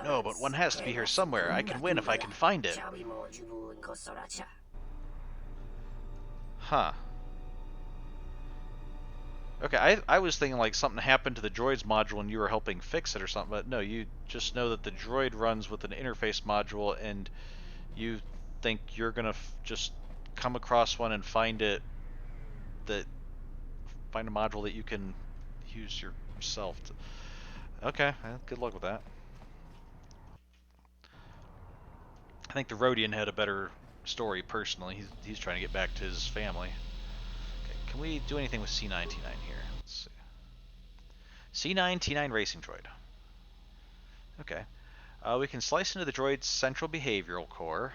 No, but one has to be here somewhere. I can win if I can find it. Huh. Okay, I was thinking like something happened to the droid's module and you were helping fix it or something, but no, you just know that the droid runs with an interface module and you think you're gonna just come across one and find a module that you can use yourself. Okay, good luck with that. I think the Rodian had a better story personally. He's trying to get back to his family. Okay, can we do anything with C9T9 here? Let's see. C9T9 Racing Droid. Okay. We can slice into the droid's central behavioral core.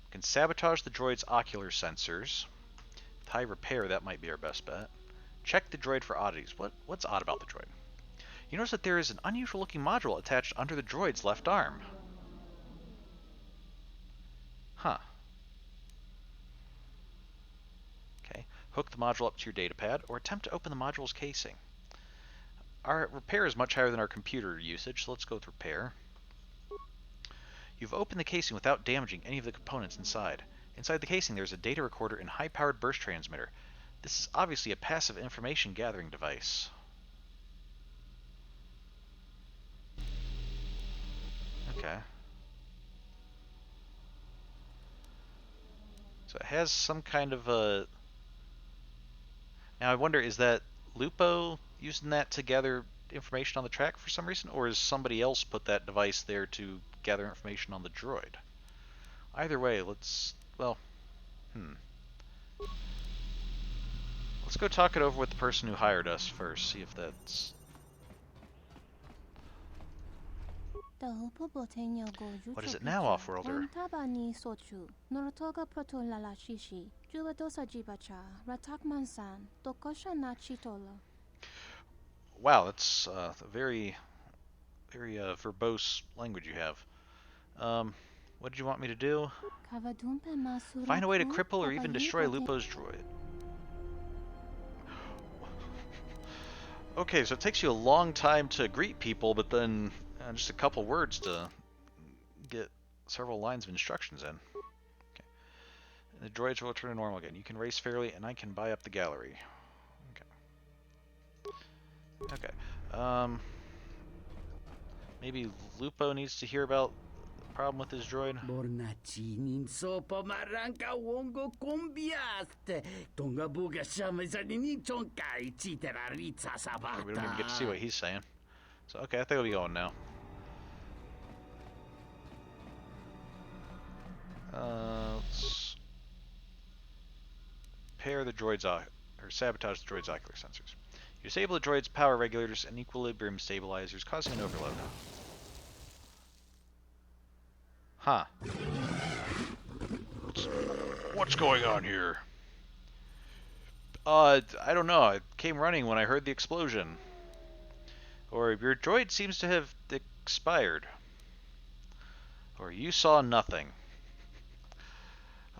We can sabotage the droid's ocular sensors. With high repair, that might be our best bet. Check the droid for oddities. What's odd about the droid? You notice that there is an unusual looking module attached under the droid's left arm. Huh. Okay. Hook the module up to your datapad, or attempt to open the module's casing. Our repair is much higher than our computer usage, so let's go with repair. You've opened the casing without damaging any of the components inside. Inside the casing, there's a data recorder and high-powered burst transmitter. This is obviously a passive information gathering device. Okay. So it has some kind of a... Now I wonder, is that Lupo using that to gather information on the track for some reason, or is somebody else put that device there to gather information on the droid? Either way, let's... well, let's go talk it over with the person who hired us first, see if that's... What is it now, Offworlder? Wow, that's a very, very verbose language you have. What did you want me to do? Find a way to cripple or even destroy Lupo's droid. Okay, so it takes you a long time to greet people, but then just a couple words to get several lines of instructions in. Okay. The droids will return to normal again. You can race fairly, and I can buy up the gallery. Okay. Okay. Maybe Lupo needs to hear about the problem with his droid. We don't even get to see what he's saying. So, okay, I think I'll be going now. Let's pair the droid's or sabotage the droid's ocular sensors. You disable the droid's power regulators and equilibrium stabilizers, causing an overload. Huh. What's going on here? I don't know. I came running when I heard the explosion. Or your droid seems to have expired. Or you saw nothing.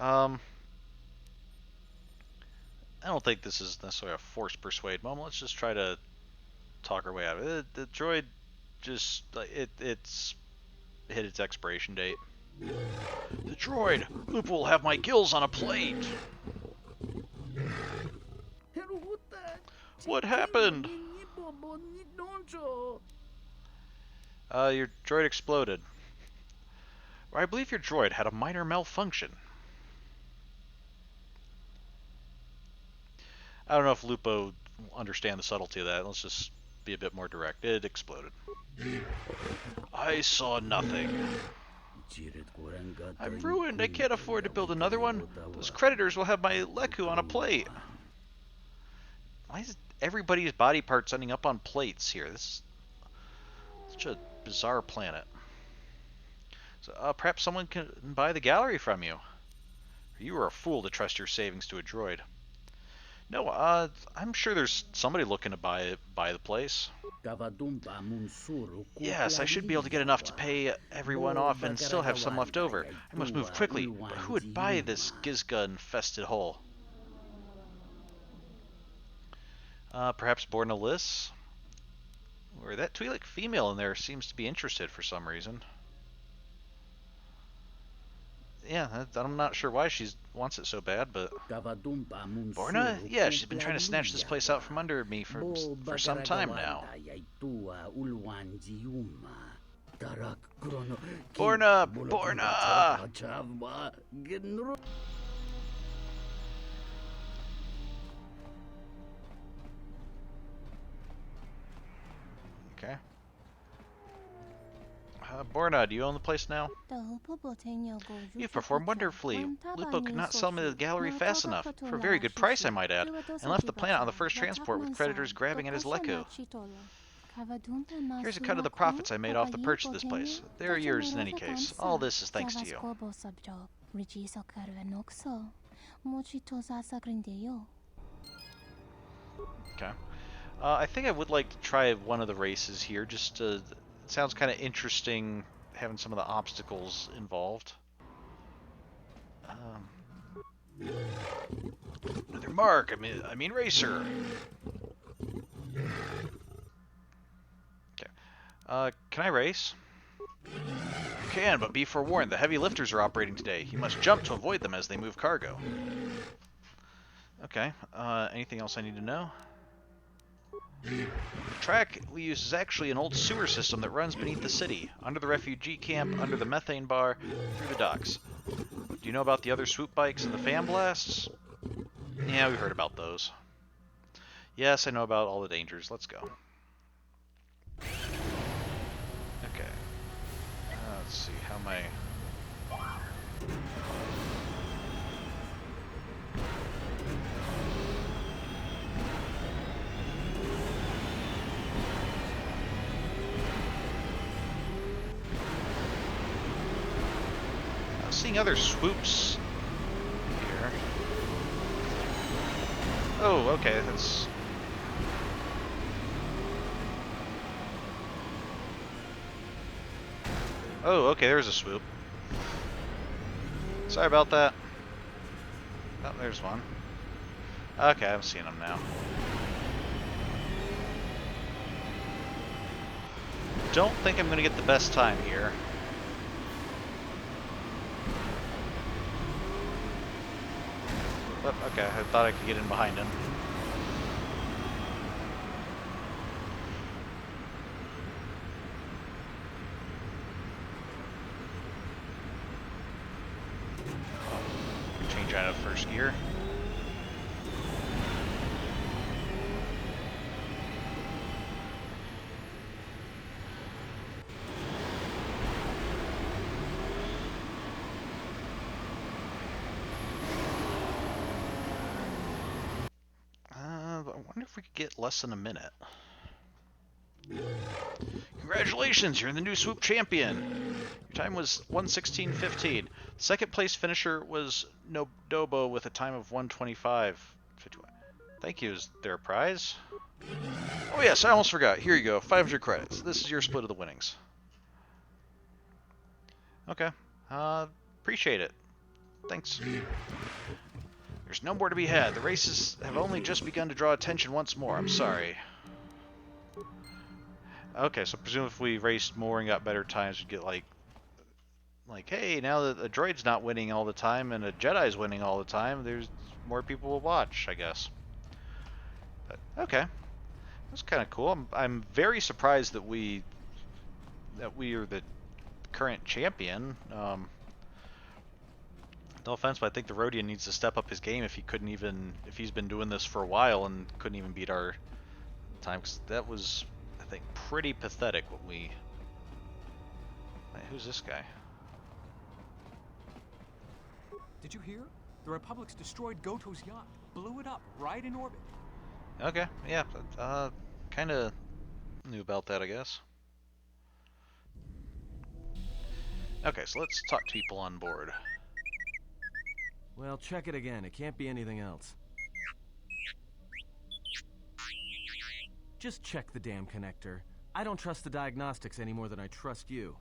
I don't think this is necessarily a forced persuade moment. Let's just try to talk our way out of it. The droid just... it's hit its expiration date. The droid! Lupo will have my gills on a plate! What happened? Your droid exploded. I believe your droid had a minor malfunction. I don't know if Lupo will understand the subtlety of that. Let's just be a bit more direct. It exploded. I saw nothing. I'm ruined. I can't afford to build another one. Those creditors will have my Leku on a plate. Why is everybody's body parts ending up on plates here? This is such a bizarre planet. So perhaps someone can buy the gallery from you. You are a fool to trust your savings to a droid. No, I'm sure there's somebody looking to buy the place. Yes, I should be able to get enough to pay everyone off and still have some left over. I must move quickly, but who would buy this Gizga-infested hole? Perhaps Borna Liss? Or that Twi'lek female in there seems to be interested for some reason. Yeah, I'm not sure why she wants it so bad, but... Borna? Yeah, she's been trying to snatch this place out from under me for some time now. Borna! Borna! Okay. Borna, do you own the place now? You've performed wonderfully. Lupo could not sell me the gallery fast enough, for a very good price I might add, and left the planet on the first transport with creditors grabbing at his Leku. Here's a cut of the profits I made off the purchase of this place. They're yours in any case. All this is thanks to you. Okay. I think I would like to try one of the races here, just to... It sounds kind of interesting having some of the obstacles involved. Another mark, I mean racer. Okay. Can I race? You can, but be forewarned, the heavy lifters are operating today. You must jump to avoid them as they move cargo. Okay, anything else I need to know? The track we use is actually an old sewer system that runs beneath the city, under the refugee camp, under the methane bar, through the docks. Do you know about the other swoop bikes and the fan blasts? Yeah, we heard about those. Yes, I know about all the dangers. Let's go. Okay. Let's see, how am I... I'm seeing other swoops here. Oh, okay, that's... Oh, okay, there's a swoop. Sorry about that. Oh, there's one. Okay, I'm seeing them now. Don't think I'm going to get the best time here. Oh, okay, I thought I could get in behind him. Change out of first gear. I wonder if we could get less than a minute. Congratulations, you're the new swoop champion. Your time was 1:16:15. The second place finisher was Nodobo with a time of 1:25:51. Thank you. Is there a prize? Oh yes, I almost forgot. Here you go, 500 credits. This is your split of the winnings. Okay. Appreciate it. Thanks. There's no more to be had. The races have only just begun to draw attention once more. I'm sorry. Okay, so presume if we raced more and got better times, we'd get like, hey, now that a droid's not winning all the time and a Jedi's winning all the time, there's more people will watch, I guess. But, okay, that's kind of cool. I'm very surprised that we are the current champion. No offense, but I think the Rodian needs to step up his game if he's been doing this for a while and couldn't even beat our time. 'Cause that was, I think, pretty pathetic what we... Wait, who's this guy? Did you hear? The Republic's destroyed Goto's yacht. Blew it up right in orbit. Okay, yeah, kind of knew about that, I guess. Okay, so let's talk to people on board. Well, check it again. It can't be anything else. Just check the damn connector. I don't trust the diagnostics any more than I trust you.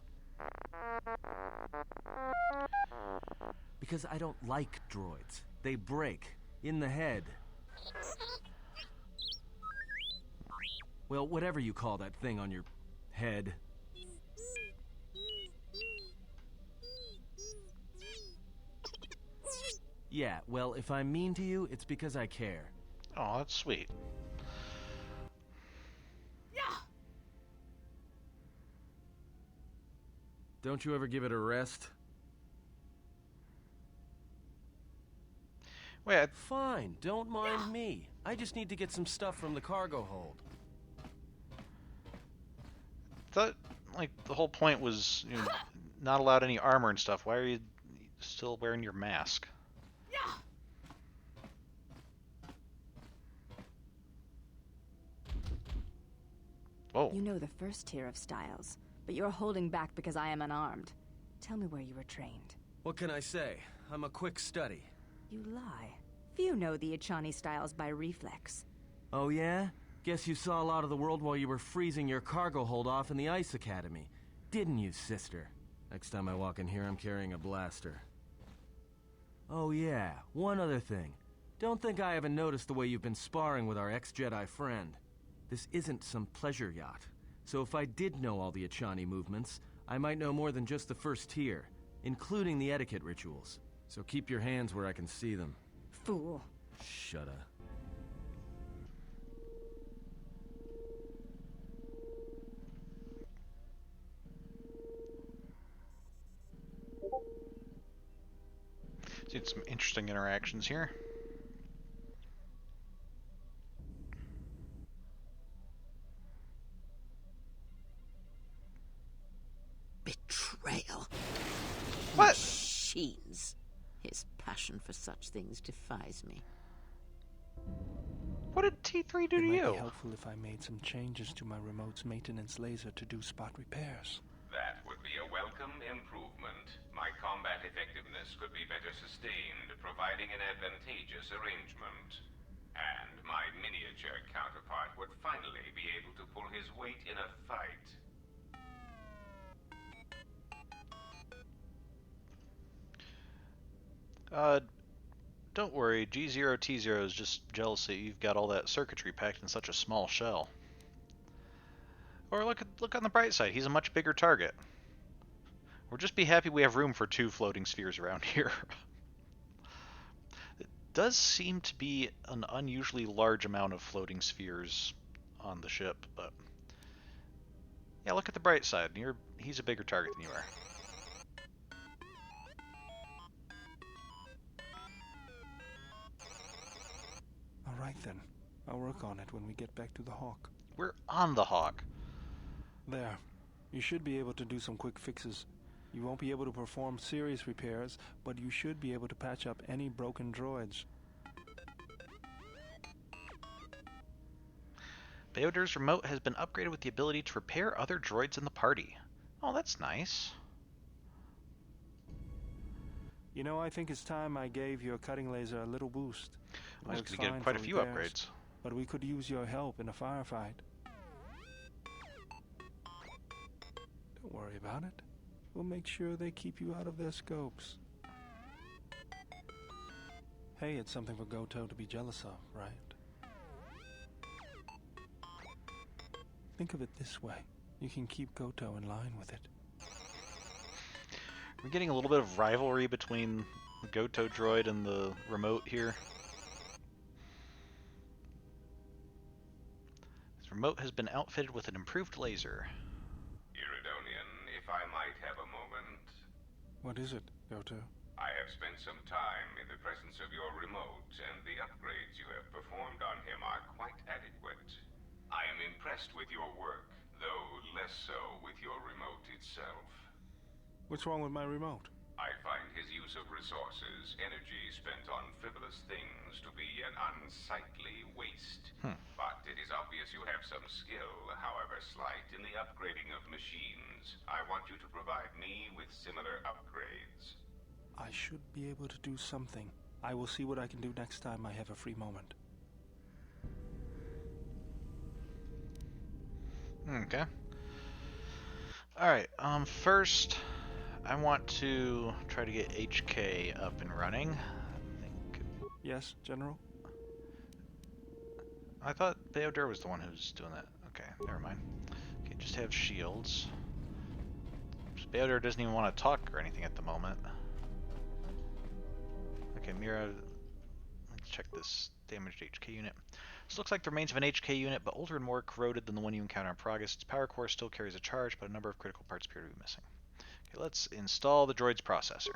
Because I don't like droids. They break. In the head. Well, whatever you call that thing on your head. Yeah, well, if I'm mean to you, it's because I care. Oh, that's sweet. Don't you ever give it a rest? Wait, Fine, don't mind me. I just need to get some stuff from the cargo hold. I thought, like, the whole point was, not allowed any armor and stuff. Why are you still wearing your mask? Whoa. You know the first tier of styles, but you're holding back because I am unarmed. Tell me where you were trained. What can I say? I'm a quick study. You lie. Few know the Echani styles by reflex. Oh yeah? Guess you saw a lot of the world while you were freezing your cargo hold off in the Ice Academy. Didn't you, sister? Next time I walk in here, I'm carrying a blaster. Oh yeah, one other thing. Don't think I haven't noticed the way you've been sparring with our ex-Jedi friend. This isn't some pleasure yacht. So if I did know all the Echani movements, I might know more than just the first tier, including the etiquette rituals. So keep your hands where I can see them. Fool. Shaddaa. Seen some interesting interactions here. Betrayal. What? Machines. His passion for such things defies me. What did T3 do It to might you? be helpful if I made some changes to my remote's maintenance laser to do spot repairs. That would be a welcome improvement. My combat effectiveness could be better sustained, providing an advantageous arrangement. And my miniature counterpart would finally be able to pull his weight in a fight. Don't worry, G0T0 is just jealous that you've got all that circuitry packed in such a small shell. Or look on the bright side, he's a much bigger target. Or just be happy we have room for 2 floating spheres around here. It does seem to be an unusually large amount of floating spheres on the ship, but yeah, look at the bright side. He's a bigger target than you are. Alright then. I'll work on it when we get back to the Hawk. We're on the Hawk. There. You should be able to do some quick fixes. You won't be able to perform serious repairs, but you should be able to patch up any broken droids. Beodor's remote has been upgraded with the ability to repair other droids in the party. Oh, that's nice. You know, I think it's time I gave your cutting laser a little boost. I was Works going to get fine quite a for few repairs, upgrades. but we could use your help in a firefight. Don't worry about it. We'll make sure they keep you out of their scopes. Hey, it's something for Goto to be jealous of, right? Think of it this way. You can keep Goto in line with it. We're getting a little bit of rivalry between the Goto droid and the remote here. This remote has been outfitted with an improved laser. Iridonian, if I might have a moment. What is it, Goto? I have spent some time in the presence of your remote, and the upgrades you have performed on him are quite adequate. I am impressed with your work, though less so with your remote itself. What's wrong with my remote? I find his use of resources, energy spent on frivolous things, to be an unsightly waste. But it is obvious you have some skill, however slight, in the upgrading of machines. I want you to provide me with similar upgrades. I should be able to do something. I will see what I can do next time I have a free moment. Okay. Alright, first, I want to try to get HK up and running. Yes, General? I thought Beodur was the one who was doing that. Okay, never mind. Okay, just have shields. Beodur doesn't even want to talk or anything at the moment. Okay, Mira, let's check this damaged HK unit. This looks like the remains of an HK unit, but older and more corroded than the one you encounter on Progress. Its power core still carries a charge, but a number of critical parts appear to be missing. Okay, let's install the droid's processor.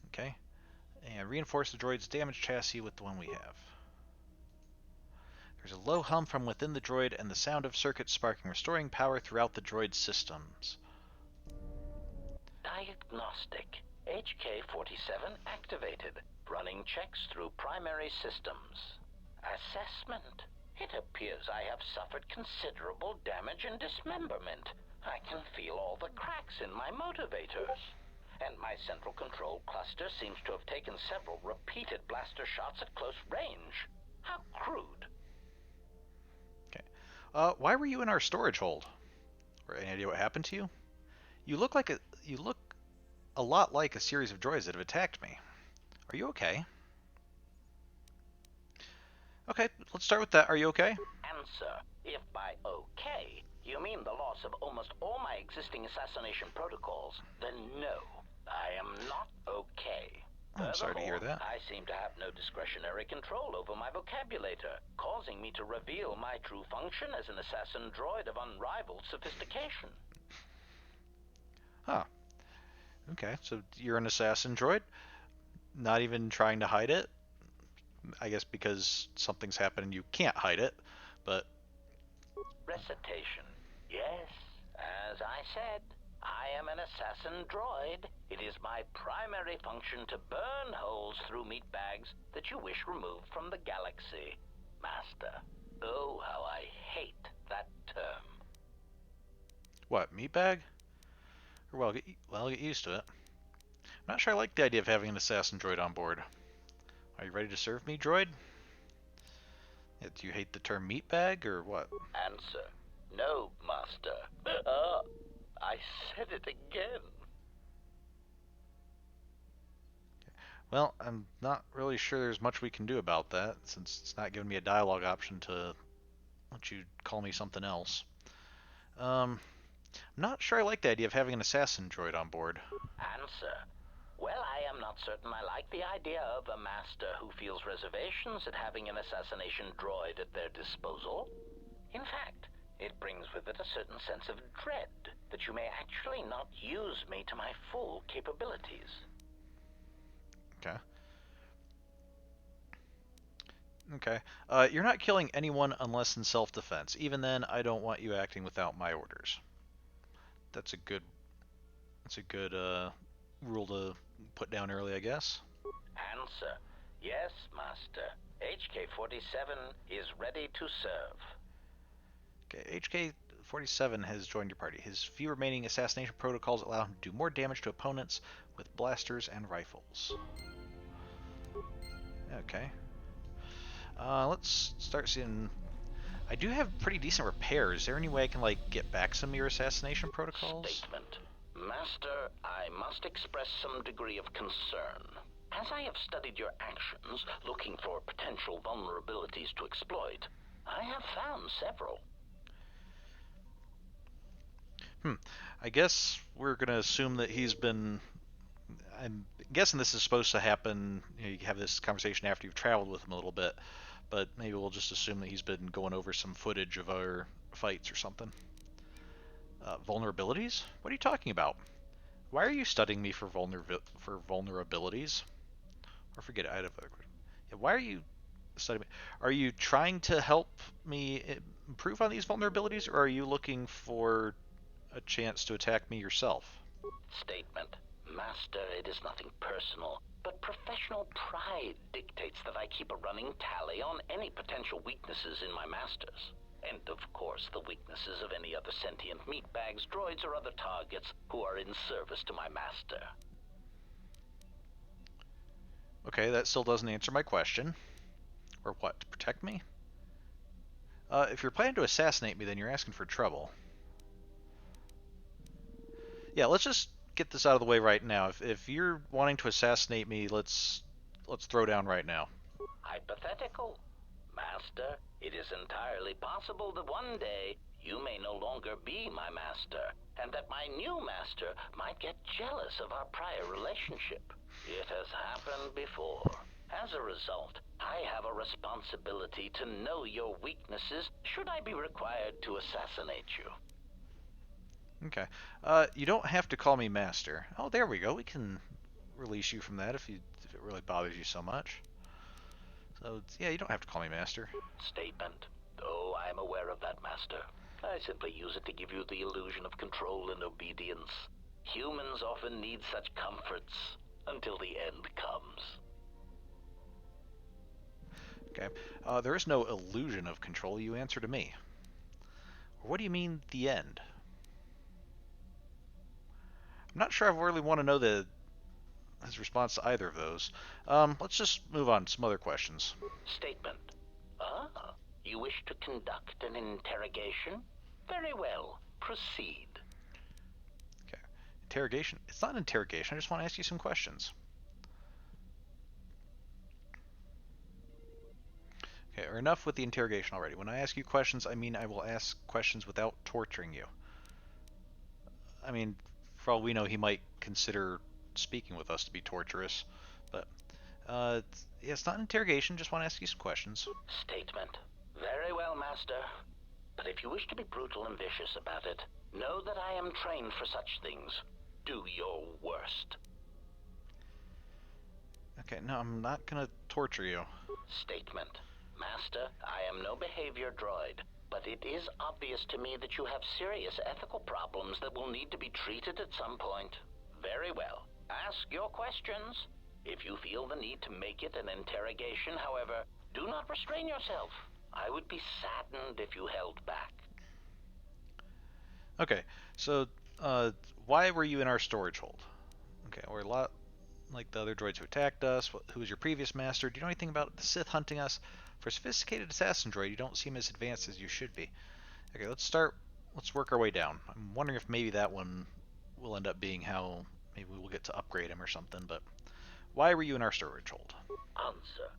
Okay, and reinforce the droid's damaged chassis with the one we have. There's a low hum from within the droid and the sound of circuits sparking, restoring power throughout the droid's systems. Diagnostic. HK47 activated. Running checks through primary systems. Assessment. It appears I have suffered considerable damage and dismemberment. I can feel all the cracks in my motivators. And my central control cluster seems to have taken several repeated blaster shots at close range. How crude. Okay. Why were you in our storage hold? Or any idea what happened to you? You look a lot like a series of droids that have attacked me. Are you okay? Okay, let's start with that. Are you okay? Answer. If by okay, you mean the loss of almost all my existing assassination protocols, then no, I am not okay. I'm sorry to hear Furthermore, that. I seem to have no discretionary control over my vocabulator, causing me to reveal my true function as an assassin droid of unrivaled sophistication. Huh. Okay, so you're an assassin droid? Not even trying to hide it? I guess because something's happened and you can't hide it, but... Recitation. Yes, as I said, I am an assassin droid. It is my primary function to burn holes through meat bags that you wish removed from the galaxy, Master. Oh, how I hate that term. What, meatbag? Or well, get used to it. I'm not sure I like the idea of having an assassin droid on board. Are you ready to serve me, droid? Yeah, do you hate the term meatbag, or what? Answer. No, Master. I said it again. Well, I'm not really sure there's much we can do about that, since it's not giving me a dialogue option to let you call me something else. I'm not sure I like the idea of having an assassin droid on board. Answer. Well, I am not certain I like the idea of a master who feels reservations at having an assassination droid at their disposal. In fact, it brings with it a certain sense of dread that you may actually not use me to my full capabilities. Okay. Okay. You're not killing anyone unless in self-defense. Even then, I don't want you acting without my orders. That's a good rule to put down early, I guess. Answer. Yes, Master. HK47 is ready to serve. Okay, HK47 has joined your party. His few remaining assassination protocols allow him to do more damage to opponents with blasters and rifles. Okay. Let's start seeing... I do have pretty decent repairs. Is there any way I can, like, get back some of your assassination protocols? Statement. Master, I must express some degree of concern. As I have studied your actions, looking for potential vulnerabilities to exploit, I have found several. I guess we're going to assume that he's been... I'm guessing this is supposed to happen, you have this conversation after you've traveled with him a little bit, but maybe we'll just assume that he's been going over some footage of our fights or something. Vulnerabilities? What are you talking about? Why are you studying me for vulnerabilities? Or forget it, I had a... Yeah, why are you studying me? Are you trying to help me improve on these vulnerabilities, or are you looking for a chance to attack me yourself? Statement. Master, it is nothing personal, but professional pride dictates that I keep a running tally on any potential weaknesses in my masters. And, of course, the weaknesses of any other sentient meatbags, droids, or other targets who are in service to my master. Okay, that still doesn't answer my question. Or what, to protect me? If you're planning to assassinate me, then you're asking for trouble. Yeah, let's just get this out of the way right now. If you're wanting to assassinate me, let's throw down right now. Hypothetical. Master, it is entirely possible that one day you may no longer be my master, and that my new master might get jealous of our prior relationship. It has happened before. As a result, I have a responsibility to know your weaknesses should I be required to assassinate you. Okay. You don't have to call me master. Oh, there we go. We can release you from that if it really bothers you so much. So, yeah, you don't have to call me master. Statement. Oh, I am aware of that, Master. I simply use it to give you the illusion of control and obedience. Humans often need such comforts until the end comes. Okay. There is no illusion of control. You answer to me. What do you mean, the end? I'm not sure I really want to know his response to either of those. Let's just move on to some other questions. Statement. You wish to conduct an interrogation? Very well. Proceed. Okay. Interrogation? It's not an interrogation. I just want to ask you some questions. Okay, or enough with the interrogation already. When I ask you questions, I mean I will ask questions without torturing you. I mean, for all we know, he might consider speaking with us to be torturous, but It's not an interrogation, just want to ask you some questions. Statement. Very well, Master. But if you wish to be brutal and vicious about it, know that I am trained for such things. Do your worst. Okay, no, I'm not gonna torture you. Statement. Master, I am no behavior droid, but it is obvious to me that you have serious ethical problems that will need to be treated at some point. Very well. Ask your questions. If you feel the need to make it an interrogation, however, do not restrain yourself. I would be saddened if you held back. Okay, so, why were you in our storage hold? Okay, we're a lot like the other droids who attacked us. Who was your previous master? Do you know anything about the Sith hunting us? For a sophisticated assassin droid, you don't seem as advanced as you should be. Okay, let's work our way down. I'm wondering if maybe that one will end up being how maybe we'll get to upgrade him or something, but why were you in our storage hold? Answer.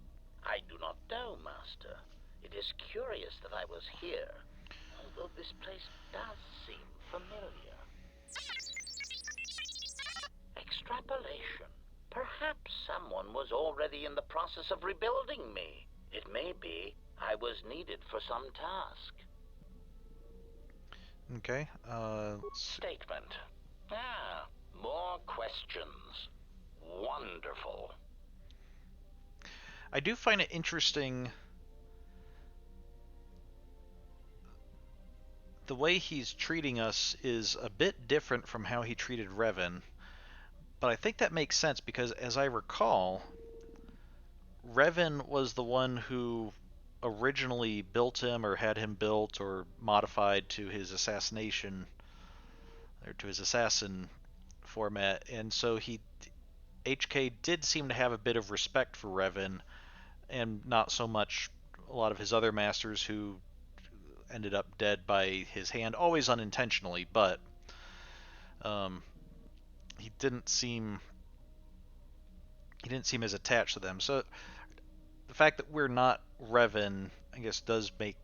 I do not know, Master. It is curious that I was here, although this place does seem familiar. Extrapolation. Perhaps someone was already in the process of rebuilding me. It may be I was needed for some task. Okay, Statement. More questions. Wonderful. I do find it interesting the way he's treating us is a bit different from how he treated Revan, but I think that makes sense because, as I recall, Revan was the one who originally built him or had him built or modified to his assassination or to his assassin format, and so HK did seem to have a bit of respect for Revan and not so much a lot of his other masters who ended up dead by his hand, always unintentionally, but he didn't seem as attached to them. So the fact that we're not Revan, I guess, does make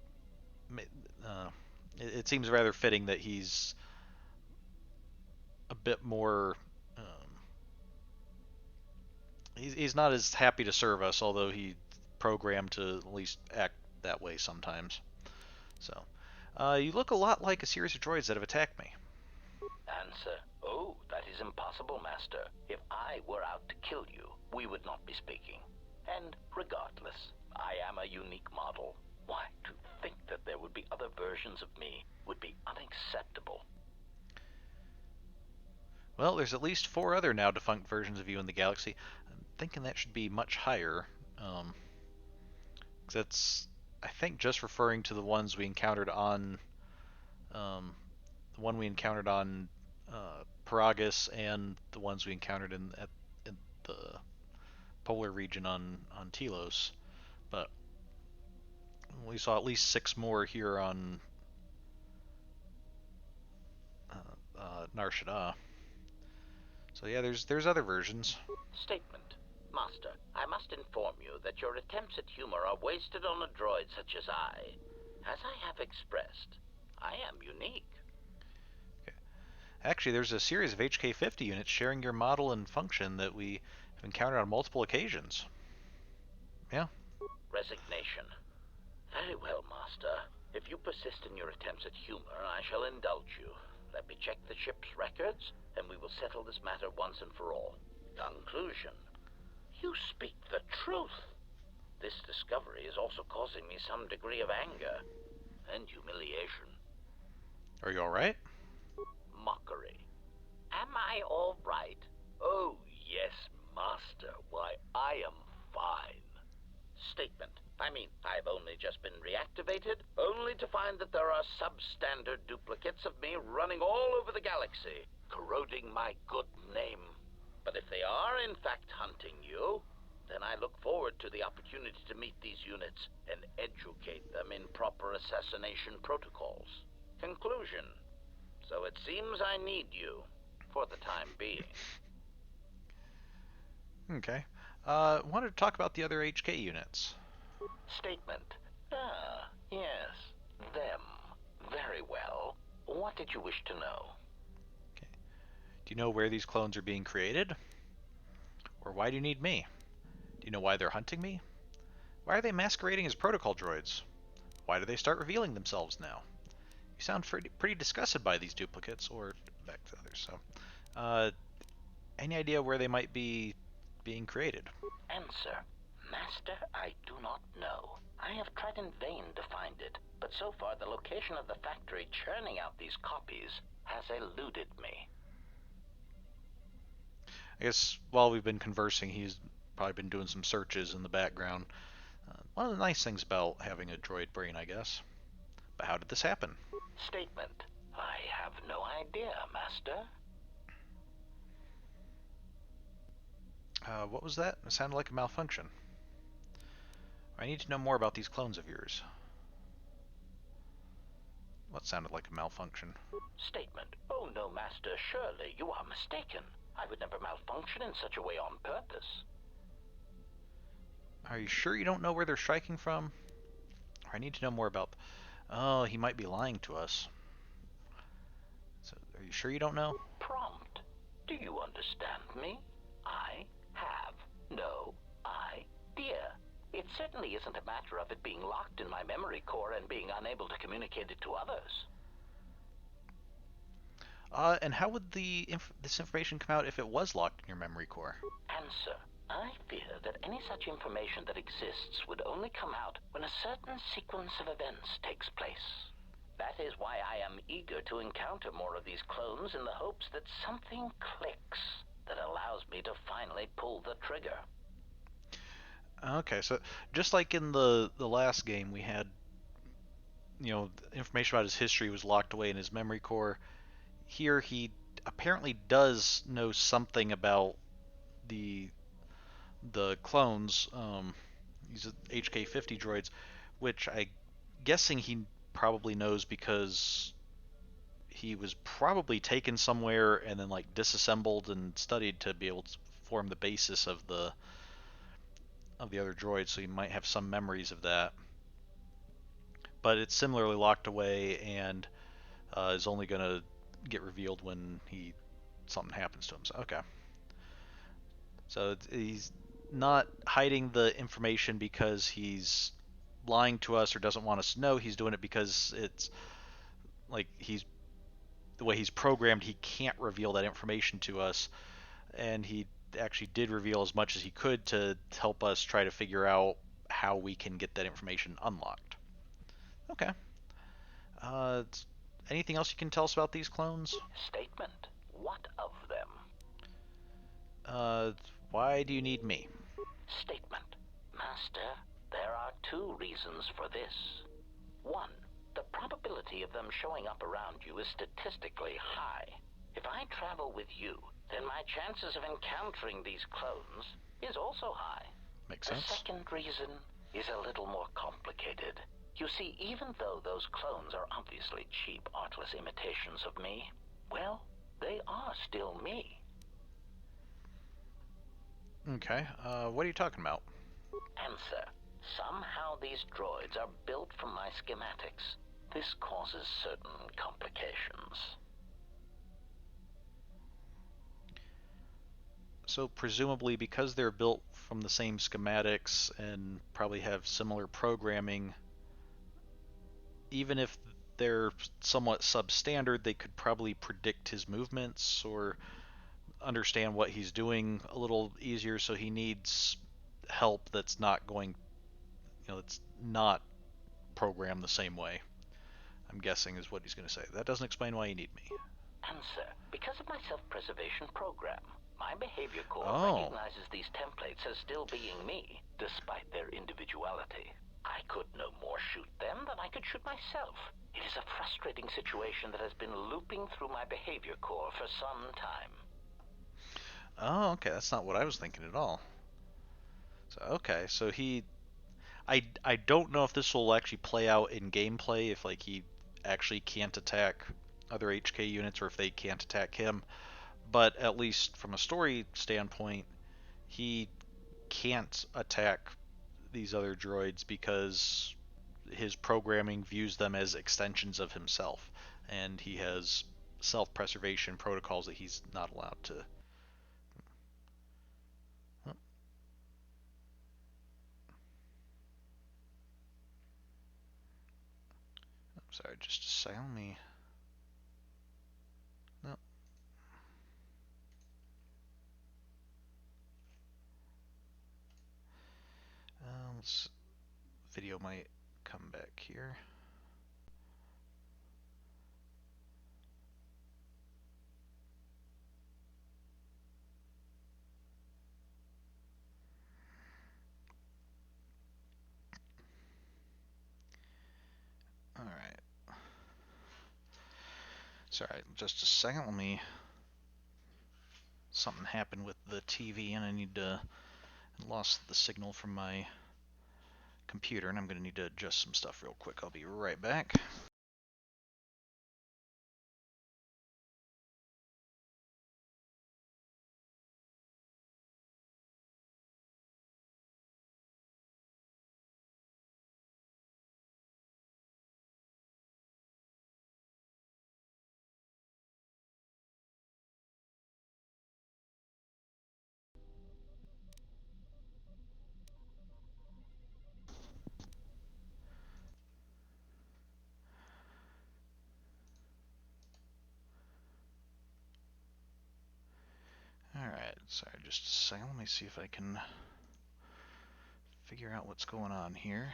it seems rather fitting that he's a bit more. He's not as happy to serve us, although he programmed to at least act that way sometimes. So, you look a lot like a series of droids that have attacked me. Answer. Oh, that is impossible, Master. If I were out to kill you, we would not be speaking. And regardless, I am a unique model. Why, to think that there would be other versions of me would be unacceptable. Well, there's at least 4 other now defunct versions of you in the galaxy. I'm thinking that should be much higher. 'Cause that's, I think, just referring to the ones we encountered on, the one we encountered on Paragus and the ones we encountered in the polar region on Telos. But we saw at least 6 more here on Nar Shaddaa. So yeah, there's other versions. Statement. Master, I must inform you that your attempts at humor are wasted on a droid such as I. As I have expressed, I am unique. Okay. Actually, there's a series of HK50 units sharing your model and function that we have encountered on multiple occasions. Yeah. Resignation. Very well, Master. If you persist in your attempts at humor, I shall indulge you. Let me check the ship's records, and we will settle this matter once and for all. Conclusion. You speak the truth. This discovery is also causing me some degree of anger and humiliation. Are you alright? Mockery. Am I all right? Oh, yes, Master. Why, I am fine. Statement. I've only just been reactivated, only to find that there are substandard duplicates of me running all over the galaxy, corroding my good name. But if they are, in fact, hunting you, then I look forward to the opportunity to meet these units and educate them in proper assassination protocols. Conclusion. So it seems I need you, for the time being. Okay. Wanted to talk about the other HK units. Statement. Yes. Them. Very well. What did you wish to know? Okay. Do you know where these clones are being created? Or why do you need me? Do you know why they're hunting me? Why are they masquerading as protocol droids? Why do they start revealing themselves now? You sound pretty disgusted by these duplicates, or back to others. So, any idea where they might be being created? Answer. Master, I do not know. I have tried in vain to find it, but so far the location of the factory churning out these copies has eluded me. I guess while we've been conversing, he's probably been doing some searches in the background. One of the nice things about having a droid brain, I guess. But how did this happen? Statement. I have no idea, Master. What was that? It sounded like a malfunction. I need to know more about these clones of yours. What sounded like a malfunction? Statement. Oh no, Master, surely you are mistaken. I would never malfunction in such a way on purpose. Are you sure you don't know where they're striking from? I need to know more about... Oh, he might be lying to us. So, are you sure you don't know? Prompt. Do you understand me? I have no idea. It certainly isn't a matter of it being locked in my memory core and being unable to communicate it to others. And how would this information come out if it was locked in your memory core? Answer. I fear that any such information that exists would only come out when a certain sequence of events takes place. That is why I am eager to encounter more of these clones in the hopes that something clicks that allows me to finally pull the trigger. Okay, so just like in the last game, we had, information about his history was locked away in his memory core. Here, he apparently does know something about the clones, these HK50 droids, which I guessing he probably knows because he was probably taken somewhere and then like disassembled and studied to be able to form the basis of the other droids, so he might have some memories of that. But it's similarly locked away and is only going to get revealed when something happens to him. So, okay. So he's not hiding the information because he's lying to us or doesn't want us to know. He's doing it because it's like the way he's programmed, he can't reveal that information to us, and he actually did reveal as much as he could to help us try to figure out how we can get that information unlocked. Okay. Anything else you can tell us about these clones? Statement. What of them? Why do you need me? Statement. Master, there are two reasons for this. One, the probability of them showing up around you is statistically high. If I travel with you, then my chances of encountering these clones is also high. Makes sense. The second reason is a little more complicated. You see, even though those clones are obviously cheap, artless imitations of me, well, they are still me. Okay, what are you talking about? Answer. Somehow these droids are built from my schematics. This causes certain complications. So presumably because they're built from the same schematics and probably have similar programming, even if they're somewhat substandard, they could probably predict his movements or understand what he's doing a little easier, so he needs help that's not going, that's not programmed the same way, I'm guessing is what he's going to say. That doesn't explain why you need me. Answer. Because of my self-preservation program, my behavior core recognizes these templates as still being me, despite their individuality. I could no more shoot them than I could shoot myself. It is a frustrating situation that has been looping through my behavior core for some time. Oh, okay, that's not what I was thinking at all. So, okay, so I don't know if this will actually play out in gameplay, if like he actually can't attack other HK units or if they can't attack him, but at least from a story standpoint, he can't attack these other droids because his programming views them as extensions of himself, and he has self-preservation protocols that he's not allowed to. Sorry, just a second. Let me... No. Video might come back here. Alright. Sorry, just a second. Let me... Something happened with the TV and I need to... Lost the signal from my computer and I'm going to need to adjust some stuff real quick. I'll be right back. Alright, sorry, just a second. Let me see if I can figure out what's going on here.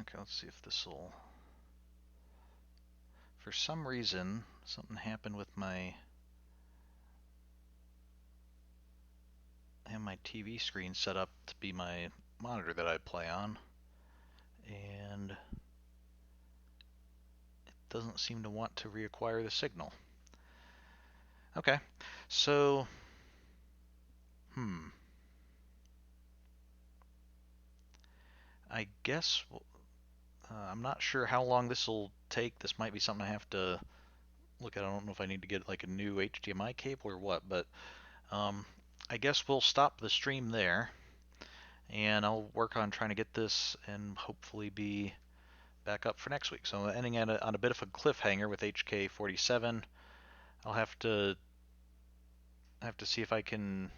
Okay, let's see if this will... For some reason, something happened with my... I have my TV screen set up to be my monitor that I play on, and it doesn't seem to want to reacquire the signal. Okay, so... I guess... I'm not sure how long this will take. This might be something I have to look at. I don't know if I need to get like a new HDMI cable or what, but I guess we'll stop the stream there, and I'll work on trying to get this and hopefully be back up for next week. So ending on a bit of a cliffhanger with HK47. I'll have to see if I can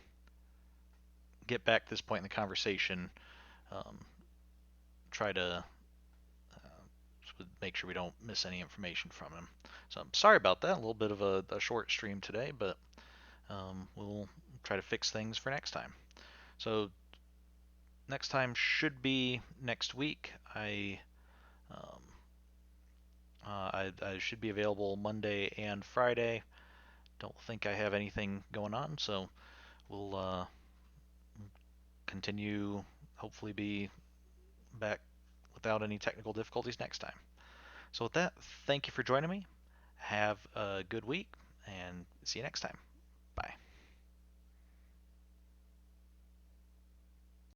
get back to this point in the conversation. Try to make sure we don't miss any information from him. So I'm sorry about that. A little bit of a short stream today, but we'll try to fix things for next time. So next time should be next week. I should be available Monday and Friday. Don't think I have anything going on, so we'll continue, hopefully be back without any technical difficulties next time. So with that, thank you for joining me. Have a good week, and see you next time.